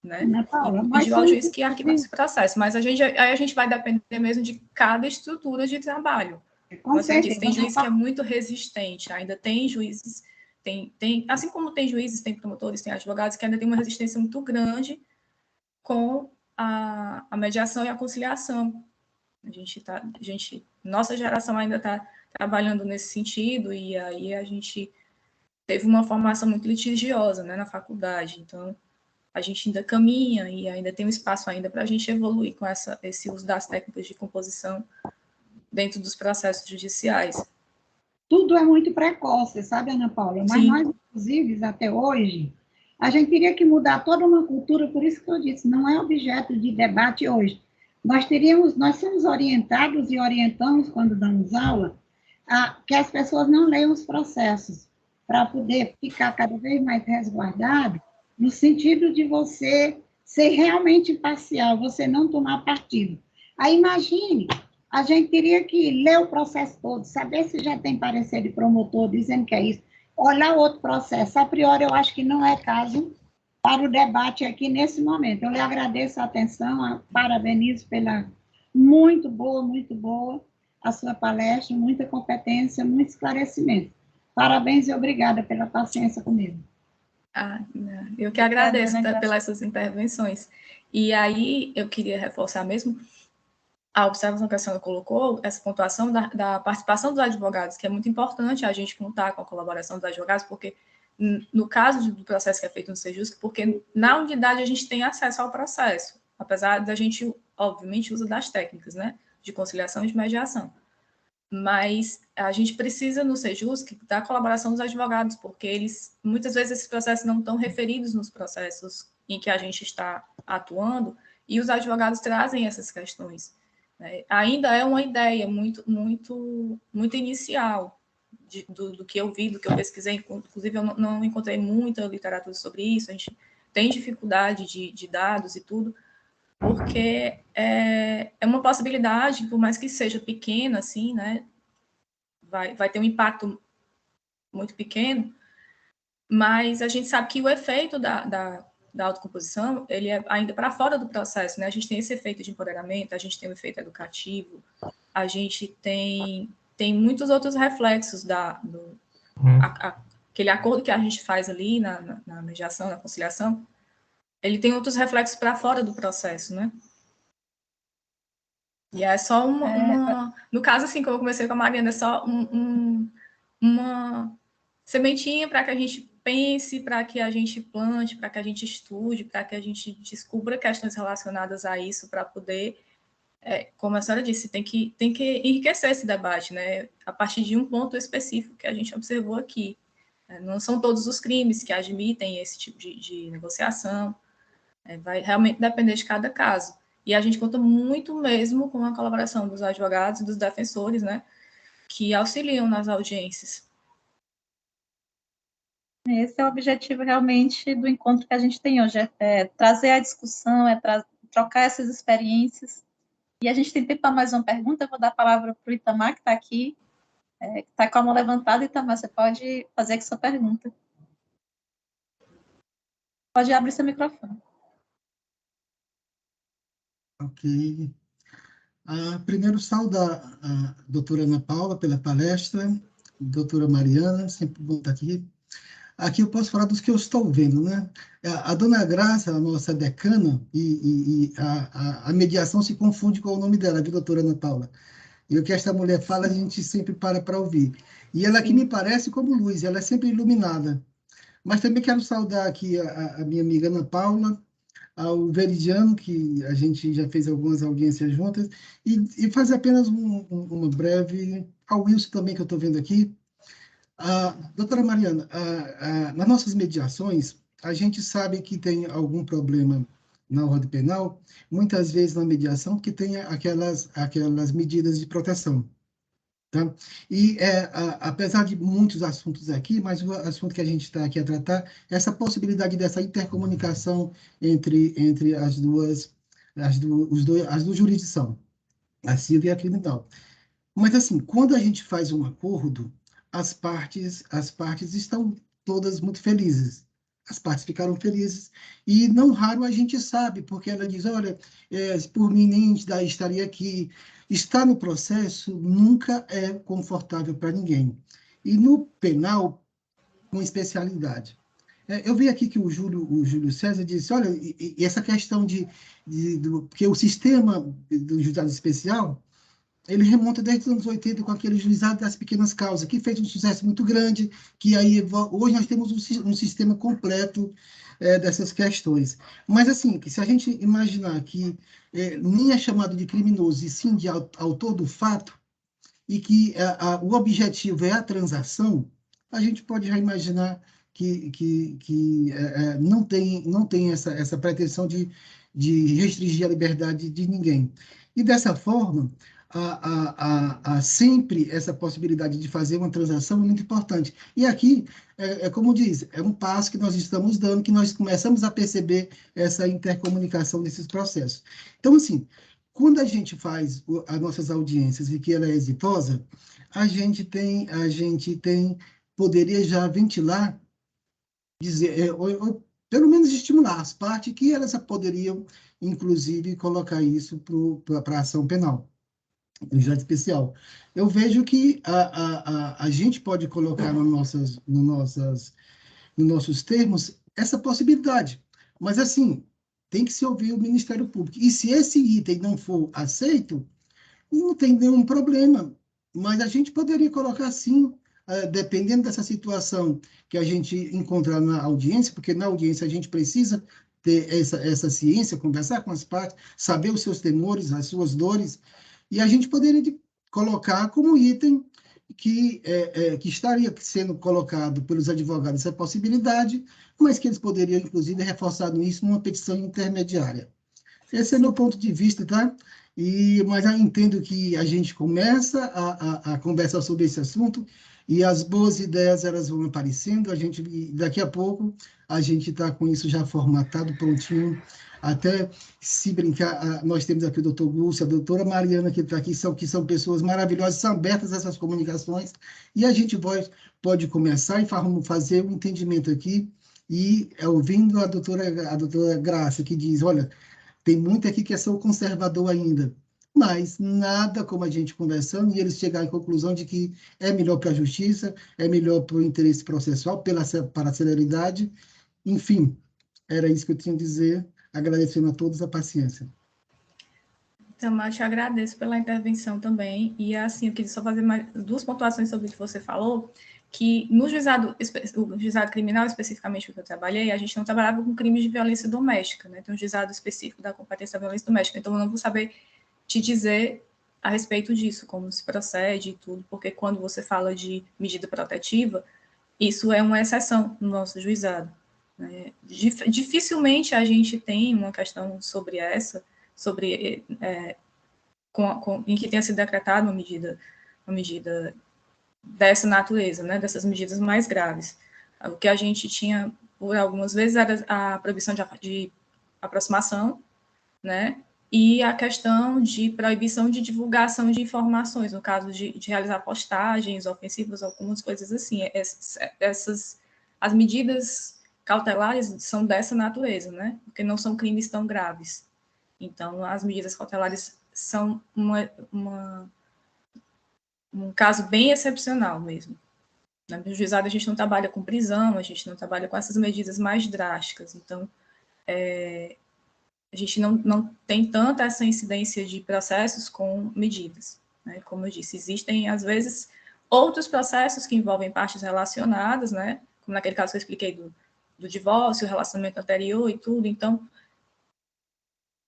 Né? E pediu ao juiz que arquivasse esse processo. Mas aí a gente vai depender mesmo de cada estrutura de trabalho. Como você disse, tem juiz que é muito resistente, ainda tem juízes, assim como tem juízes, tem promotores, tem advogados que ainda tem uma resistência muito grande com a mediação e a conciliação. Nossa geração ainda está trabalhando nesse sentido, e aí a gente teve uma formação muito litigiosa, né, na faculdade, então a gente ainda caminha e ainda tem um espaço ainda para a gente evoluir com esse uso das técnicas de composição dentro dos processos judiciais. Tudo é muito precoce, sabe, Ana Paula? Mas Sim. nós, inclusive, até hoje, a gente teria que mudar toda uma cultura, por isso que eu disse, não é objeto de debate hoje. Nós somos orientados e orientamos, quando damos aula, que as pessoas não leiam os processos, para poder ficar cada vez mais resguardado, no sentido de você ser realmente imparcial, você não tomar partido. Aí imagine, a gente teria que ler o processo todo, saber se já tem parecer de promotor dizendo que é isso, olhar outro processo. A priori, eu acho que não é caso para o debate aqui nesse momento. Eu lhe agradeço a atenção, parabenizo pela muito boa a sua palestra, muita competência, muito esclarecimento. Parabéns e obrigada pela paciência comigo. Eu que agradeço pelas suas intervenções. E aí, eu queria reforçar mesmo a observação que a senhora colocou, essa pontuação da participação dos advogados, que é muito importante a gente contar com a colaboração dos advogados, porque no caso do processo que é feito no Sejusc, porque na unidade a gente tem acesso ao processo, apesar da gente, obviamente, usa das técnicas, né, de conciliação e de mediação. Mas a gente precisa, no Sejusc, da colaboração dos advogados, porque muitas vezes esses processos não estão referidos nos processos em que a gente está atuando, e os advogados trazem essas questões. Ainda é uma ideia muito inicial do que eu vi, do que eu pesquisei. Inclusive, eu não encontrei muita literatura sobre isso. A gente tem dificuldade de dados e tudo, porque é uma possibilidade, por mais que seja pequena, assim, né, vai ter um impacto muito pequeno, mas a gente sabe que o efeito da autocomposição, ele é ainda para fora do processo, né? A gente tem esse efeito de empoderamento, a gente tem o efeito educativo, a gente tem muitos outros reflexos aquele acordo que a gente faz ali na mediação, na conciliação, ele tem outros reflexos para fora do processo, né? E é só no caso, assim, como eu comecei com a Mariana, é só uma sementinha para que a gente pense, para que a gente plante, para que a gente estude, para que a gente descubra questões relacionadas a isso, para poder, como a senhora disse, tem que enriquecer esse debate, né? A partir de um ponto específico que a gente observou aqui. Não são todos os crimes que admitem esse tipo de negociação, vai realmente depender de cada caso. E a gente conta muito mesmo com a colaboração dos advogados e dos defensores, né, que auxiliam nas audiências. Esse é o objetivo realmente do encontro que a gente tem hoje, é trazer a discussão, trocar essas experiências. E a gente tem tempo para mais uma pergunta, eu vou dar a palavra para o Itamar, que está aqui, que está com a mão levantada. Itamar, você pode fazer aqui sua pergunta. Pode abrir seu microfone. Ok. Primeiro, saudar a doutora Ana Paula pela palestra, doutora Mariana, sempre bom estar aqui. Aqui eu posso falar dos que eu estou vendo, né? A dona Graça, a nossa decana, e a mediação se confunde com o nome dela, viu, doutora Ana Paula? E o que esta mulher fala, a gente sempre para ouvir. E ela aqui me parece como luz, ela é sempre iluminada. Mas também quero saudar aqui a minha amiga Ana Paula, ao Veridiano, que a gente já fez algumas audiências juntas, e fazer apenas uma breve, ao Wilson também, que eu estou vendo aqui. Doutora Mariana, nas nossas mediações, a gente sabe que tem algum problema na ordem penal, muitas vezes na mediação, que tem aquelas medidas de proteção. Tá? E, apesar de muitos assuntos aqui, mas o assunto que a gente está aqui a tratar é essa possibilidade dessa intercomunicação entre as duas jurisdições, a civil e a criminal. Mas, assim, quando a gente faz um acordo, as partes estão todas muito felizes. As partes ficaram felizes. E, não raro, a gente sabe, porque ela diz, olha, por mim nem estaria aqui. Estar no processo nunca é confortável para ninguém. E no penal, com especialidade. Eu vi aqui que o Júlio César disse, olha, e essa questão porque o sistema do juizado especial, ele remonta desde os anos 80 com aquele juizado das pequenas causas, que fez um sucesso muito grande, que aí hoje nós temos um sistema completo dessas questões. Mas, assim, que se a gente imaginar que nem é chamado de criminoso, e sim de autor do fato, e que o objetivo é a transação, a gente pode já imaginar que não tem essa pretensão de restringir a liberdade de ninguém. E dessa forma, há sempre essa possibilidade de fazer uma transação muito importante. E aqui, como diz, é um passo que nós estamos dando, que nós começamos a perceber essa intercomunicação desses processos. Então, assim, quando a gente faz as nossas audiências e que ela é exitosa, poderia já ventilar, dizer, ou pelo menos estimular as partes que elas poderiam, inclusive, colocar isso para a ação penal, no juizado especial. Eu vejo que a gente pode colocar nos nossos termos essa possibilidade, mas, assim, tem que se ouvir o Ministério Público. E se esse item não for aceito, não tem nenhum problema, mas a gente poderia colocar sim, dependendo dessa situação que a gente encontrar na audiência, porque na audiência a gente precisa ter essa ciência, conversar com as partes, saber os seus temores, as suas dores, e a gente poderia colocar como item que estaria sendo colocado pelos advogados essa possibilidade, mas que eles poderiam, inclusive, reforçar isso numa petição intermediária. Esse é meu ponto de vista, tá? Mas eu entendo que a gente começa a conversar sobre esse assunto e as boas ideias elas vão aparecendo. Daqui a pouco a gente está com isso já formatado, prontinho. Até se brincar, nós temos aqui o doutor Gúcio, a doutora Mariana, que está aqui, que são pessoas maravilhosas, são abertas a essas comunicações, e a gente pode começar e fazer um entendimento aqui, e ouvindo a doutora Graça, que diz, olha, tem muito aqui que é só conservador ainda, mas nada como a gente conversando e eles chegarem à conclusão de que é melhor para a justiça, é melhor para o interesse processual, para a celeridade. Enfim, era isso que eu tinha a dizer, agradecendo a todos a paciência. Então, eu te agradeço pela intervenção também. E, assim, eu queria só fazer mais 2 pontuações sobre o que você falou, que no juizado criminal, especificamente, que eu trabalhei, a gente não trabalhava com crimes de violência doméstica, né? Tem um juizado específico da competência da violência doméstica, então eu não vou saber te dizer a respeito disso, como se procede e tudo, porque quando você fala de medida protetiva, isso é uma exceção no nosso juizado, né? Dificilmente a gente tem uma questão sobre essa, em que tenha sido decretada uma medida dessa natureza, né, dessas medidas mais graves. O que a gente tinha, por algumas vezes, era a proibição de aproximação, né, e a questão de proibição de divulgação de informações, no caso de realizar postagens ofensivas, algumas coisas assim. As medidas cautelares são dessa natureza, né, porque não são crimes tão graves. Então, as medidas cautelares são um caso bem excepcional mesmo. No juizado, a gente não trabalha com prisão, a gente não trabalha com essas medidas mais drásticas. Então, a gente não tem tanta essa incidência de processos com medidas, né? Como eu disse, existem, às vezes, outros processos que envolvem partes relacionadas, né? Como naquele caso que eu expliquei do divórcio, o relacionamento anterior e tudo. Então,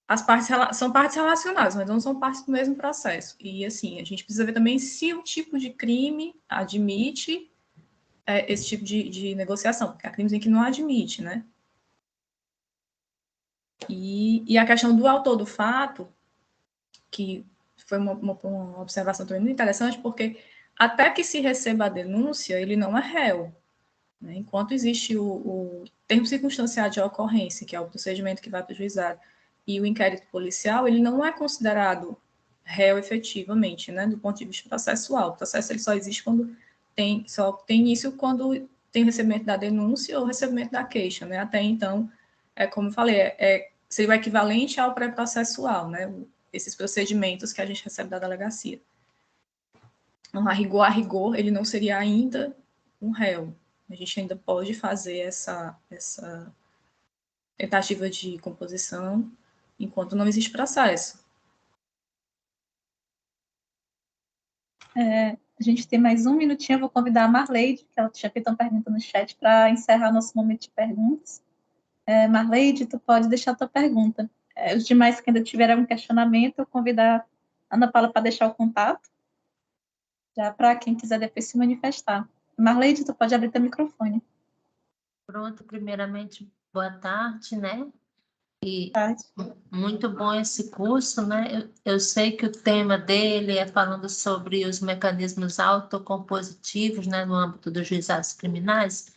as partes são partes relacionadas, mas não são partes do mesmo processo. E, assim, a gente precisa ver também se o tipo de crime admite esse tipo de negociação, porque há crimes em que não admite, né? E a questão do autor do fato, que foi uma observação também muito interessante, porque até que se receba a denúncia, ele não é réu, né? Enquanto existe o termo circunstanciado de ocorrência, que é o procedimento que vai para o juizado, e o inquérito policial, ele não é considerado réu efetivamente, né, do ponto de vista processual. O processo ele só existe só tem início quando tem recebimento da denúncia ou recebimento da queixa, né? Até então, como eu falei, seria o equivalente ao pré-processual, né? Esses procedimentos que a gente recebe da delegacia. Então, a rigor, ele não seria ainda um réu. A gente ainda pode fazer essa tentativa de composição enquanto não existe processo. A gente tem mais um minutinho, eu vou convidar a Marleide, que ela tinha feito uma pergunta no chat, para encerrar nosso momento de perguntas. Marleide, tu pode deixar a tua pergunta. Os demais que ainda tiverem algum questionamento, eu convidar a Ana Paula para deixar o contato, já para quem quiser depois se manifestar. Marleide, tu pode abrir teu microfone. Pronto, primeiramente, boa tarde, né? E Tarde. muito bom esse curso, né? Eu sei que o tema dele é falando sobre os mecanismos autocompositivos, né, no âmbito dos juizados criminais,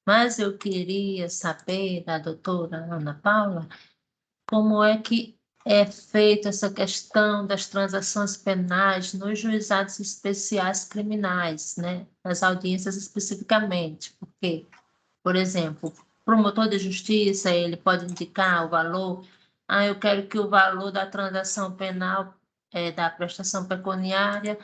mas eu queria saber da doutora Ana Paula como é que é feita essa questão das transações penais nos juizados especiais criminais, né? Nas audiências especificamente, porque, por exemplo, o promotor de justiça, ele pode indicar o valor, eu quero que o valor da transação penal, da prestação pecuniária,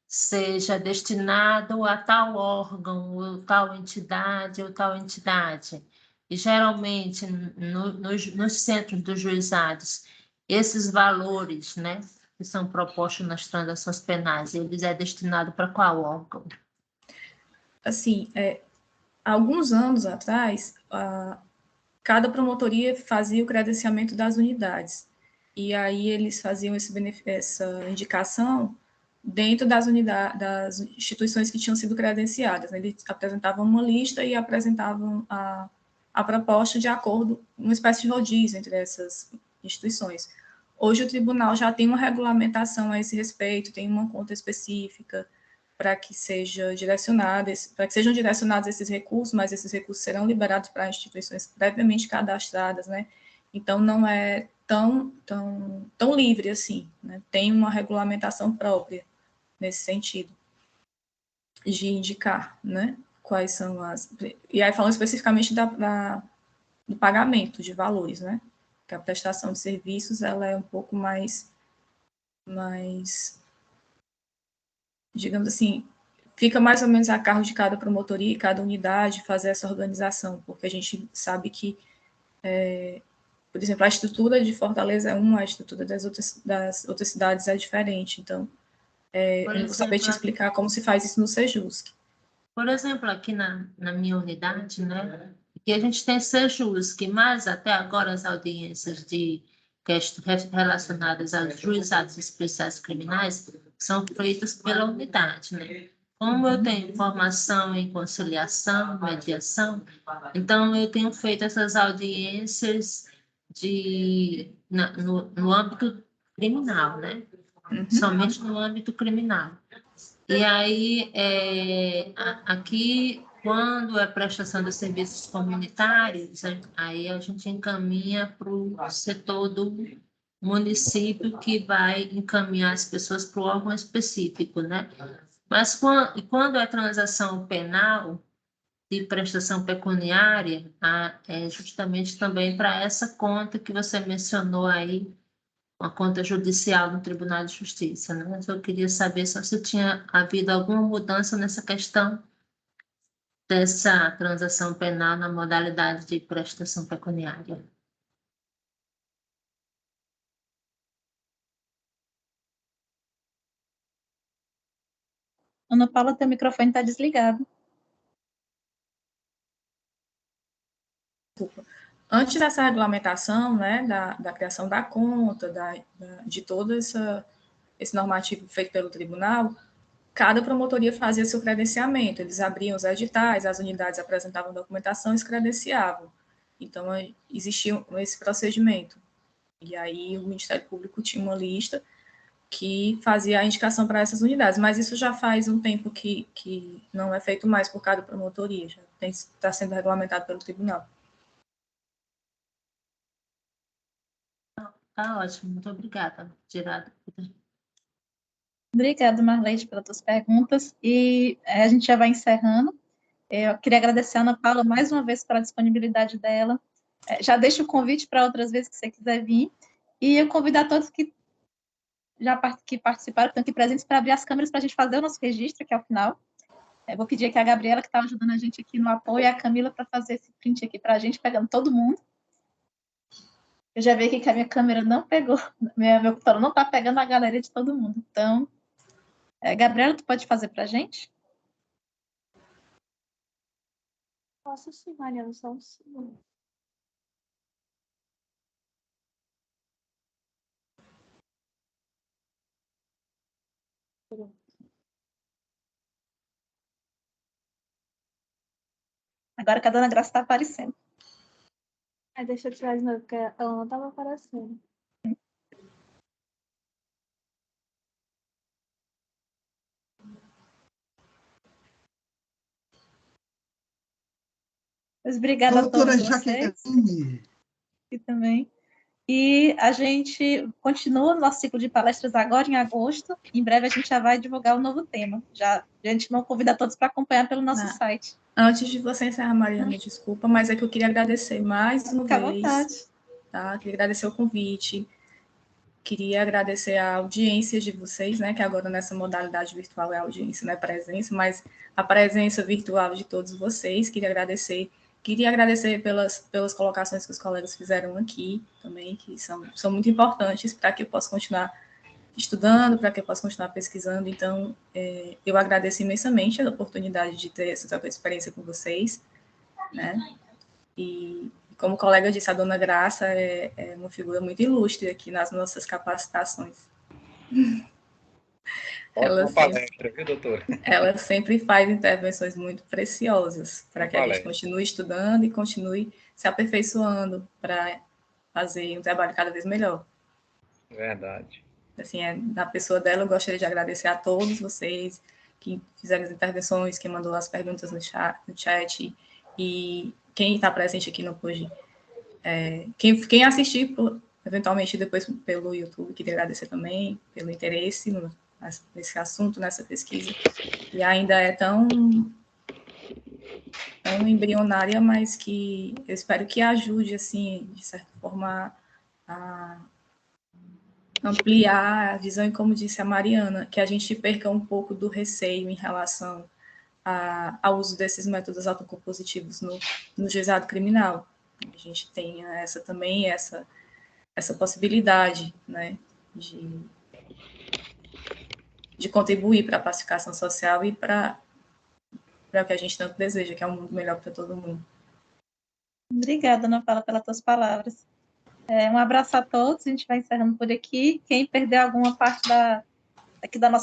seja destinado a tal órgão, ou tal entidade, ou tal entidade. E, geralmente, nos centros dos juizados, esses valores, né, que são propostos nas transações penais, eles é destinado para qual órgão? Assim, há alguns anos atrás, cada promotoria fazia o credenciamento das unidades. E aí eles faziam essa indicação dentro das das instituições que tinham sido credenciadas. Eles apresentavam uma lista e apresentavam a proposta de acordo, uma espécie de rodízio entre essas instituições. Hoje o tribunal já tem uma regulamentação a esse respeito, tem uma conta específica para que sejam direcionados esses recursos, mas esses recursos serão liberados para instituições previamente cadastradas, né? Então não é tão livre assim, né? Tem uma regulamentação própria nesse sentido de indicar, né? Quais são as... E aí falando especificamente do pagamento de valores, né? Que a prestação de serviços, ela é um pouco mais, digamos assim, fica mais ou menos a cargo de cada promotoria e cada unidade fazer essa organização, porque a gente sabe que, por exemplo, a estrutura de Fortaleza é uma, a estrutura das outras cidades é diferente, então eu não vou saber te explicar como se faz isso no Sejusc. Por exemplo, aqui na minha unidade, né, que a gente tem Sejusc, mas até agora as audiências de questões relacionadas aos juizados especiais criminais são feitas pela unidade, né? Como eu tenho formação em conciliação, mediação, então eu tenho feito essas audiências no âmbito criminal, né? Somente no âmbito criminal. E aí, aqui, quando é prestação de serviços comunitários, aí a gente encaminha para o setor do município que vai encaminhar as pessoas para o órgão específico, né? Mas quando é transação penal de prestação pecuniária, é justamente também para essa conta que você mencionou aí, uma conta judicial no Tribunal de Justiça, né? Mas eu queria saber se tinha havido alguma mudança nessa questão dessa transação penal na modalidade de prestação pecuniária. Ana Paula, teu microfone está desligado. Antes dessa regulamentação, né, da criação da conta, de todo esse normativo feito pelo tribunal, cada promotoria fazia seu credenciamento, eles abriam os editais, as unidades apresentavam documentação e se credenciavam. Então, existia esse procedimento. E aí, o Ministério Público tinha uma lista que fazia a indicação para essas unidades, mas isso já faz um tempo que não é feito mais por cada promotoria, já está sendo regulamentado pelo tribunal. Tá ótimo, muito obrigada, Gerardo. Obrigada, Marleide, pelas tuas perguntas. E a gente já vai encerrando. Eu queria agradecer a Ana Paula mais uma vez pela disponibilidade dela. Já deixo o convite para outras vezes que você quiser vir. E eu convido a todos que participaram, que estão aqui presentes, para abrir as câmeras para a gente fazer o nosso registro aqui ao final. Vou pedir aqui a Gabriela, que está ajudando a gente aqui no apoio, e a Camila para fazer esse print aqui para a gente, pegando todo mundo. Eu já vi aqui que a minha câmera não pegou, meu computador não está pegando a galeria de todo mundo. Então, Gabriela, tu pode fazer para a gente? Posso sim, Mariana, só um segundo. Agora que a dona Graça está aparecendo. Deixa eu tirar de novo, porque ela não estava aparecendo. Mas obrigada a Doutora todos vocês. Jaqueline. E também. E a gente continua o nosso ciclo de palestras agora em agosto. Em breve a gente já vai divulgar um novo tema. Já, a gente não convida todos para acompanhar pelo nosso site. Antes de você encerrar, Mariana, desculpa, mas é que eu queria agradecer mais uma Fica à vez. vontade. Tá? Queria agradecer o convite. Queria agradecer a audiência de vocês, né? Que agora nessa modalidade virtual é audiência, não é presença, mas a presença virtual de todos vocês. Queria agradecer pelas colocações que os colegas fizeram aqui também, que são muito importantes para que eu possa continuar estudando, para que eu possa continuar pesquisando. Então, eu agradeço imensamente a oportunidade de ter essa experiência com vocês, né? E, como o colega disse, a dona Graça é uma figura muito ilustre aqui nas nossas capacitações. Ótima palestra, viu, doutora? Ela sempre faz intervenções muito preciosas para que a gente continue estudando e continue se aperfeiçoando para fazer um trabalho cada vez melhor. Verdade. Assim, na pessoa dela, eu gostaria de agradecer a todos vocês que fizeram as intervenções, que mandou as perguntas no chat e quem está presente aqui no PUJ. Quem assistir, eventualmente, depois pelo YouTube, queria agradecer também pelo interesse nesse assunto, nessa pesquisa, e ainda é tão embrionária, mas que eu espero que ajude, assim, de certa forma, a ampliar a visão, e como disse a Mariana, que a gente perca um pouco do receio em relação ao uso desses métodos autocompositivos no juizado criminal. A gente tenha essa possibilidade, né, de contribuir para a pacificação social e para o que a gente tanto deseja, que é um mundo melhor para todo mundo. Obrigada, Ana Paula, pelas tuas palavras. Um abraço a todos, a gente vai encerrando por aqui. Quem perdeu alguma parte aqui da nossa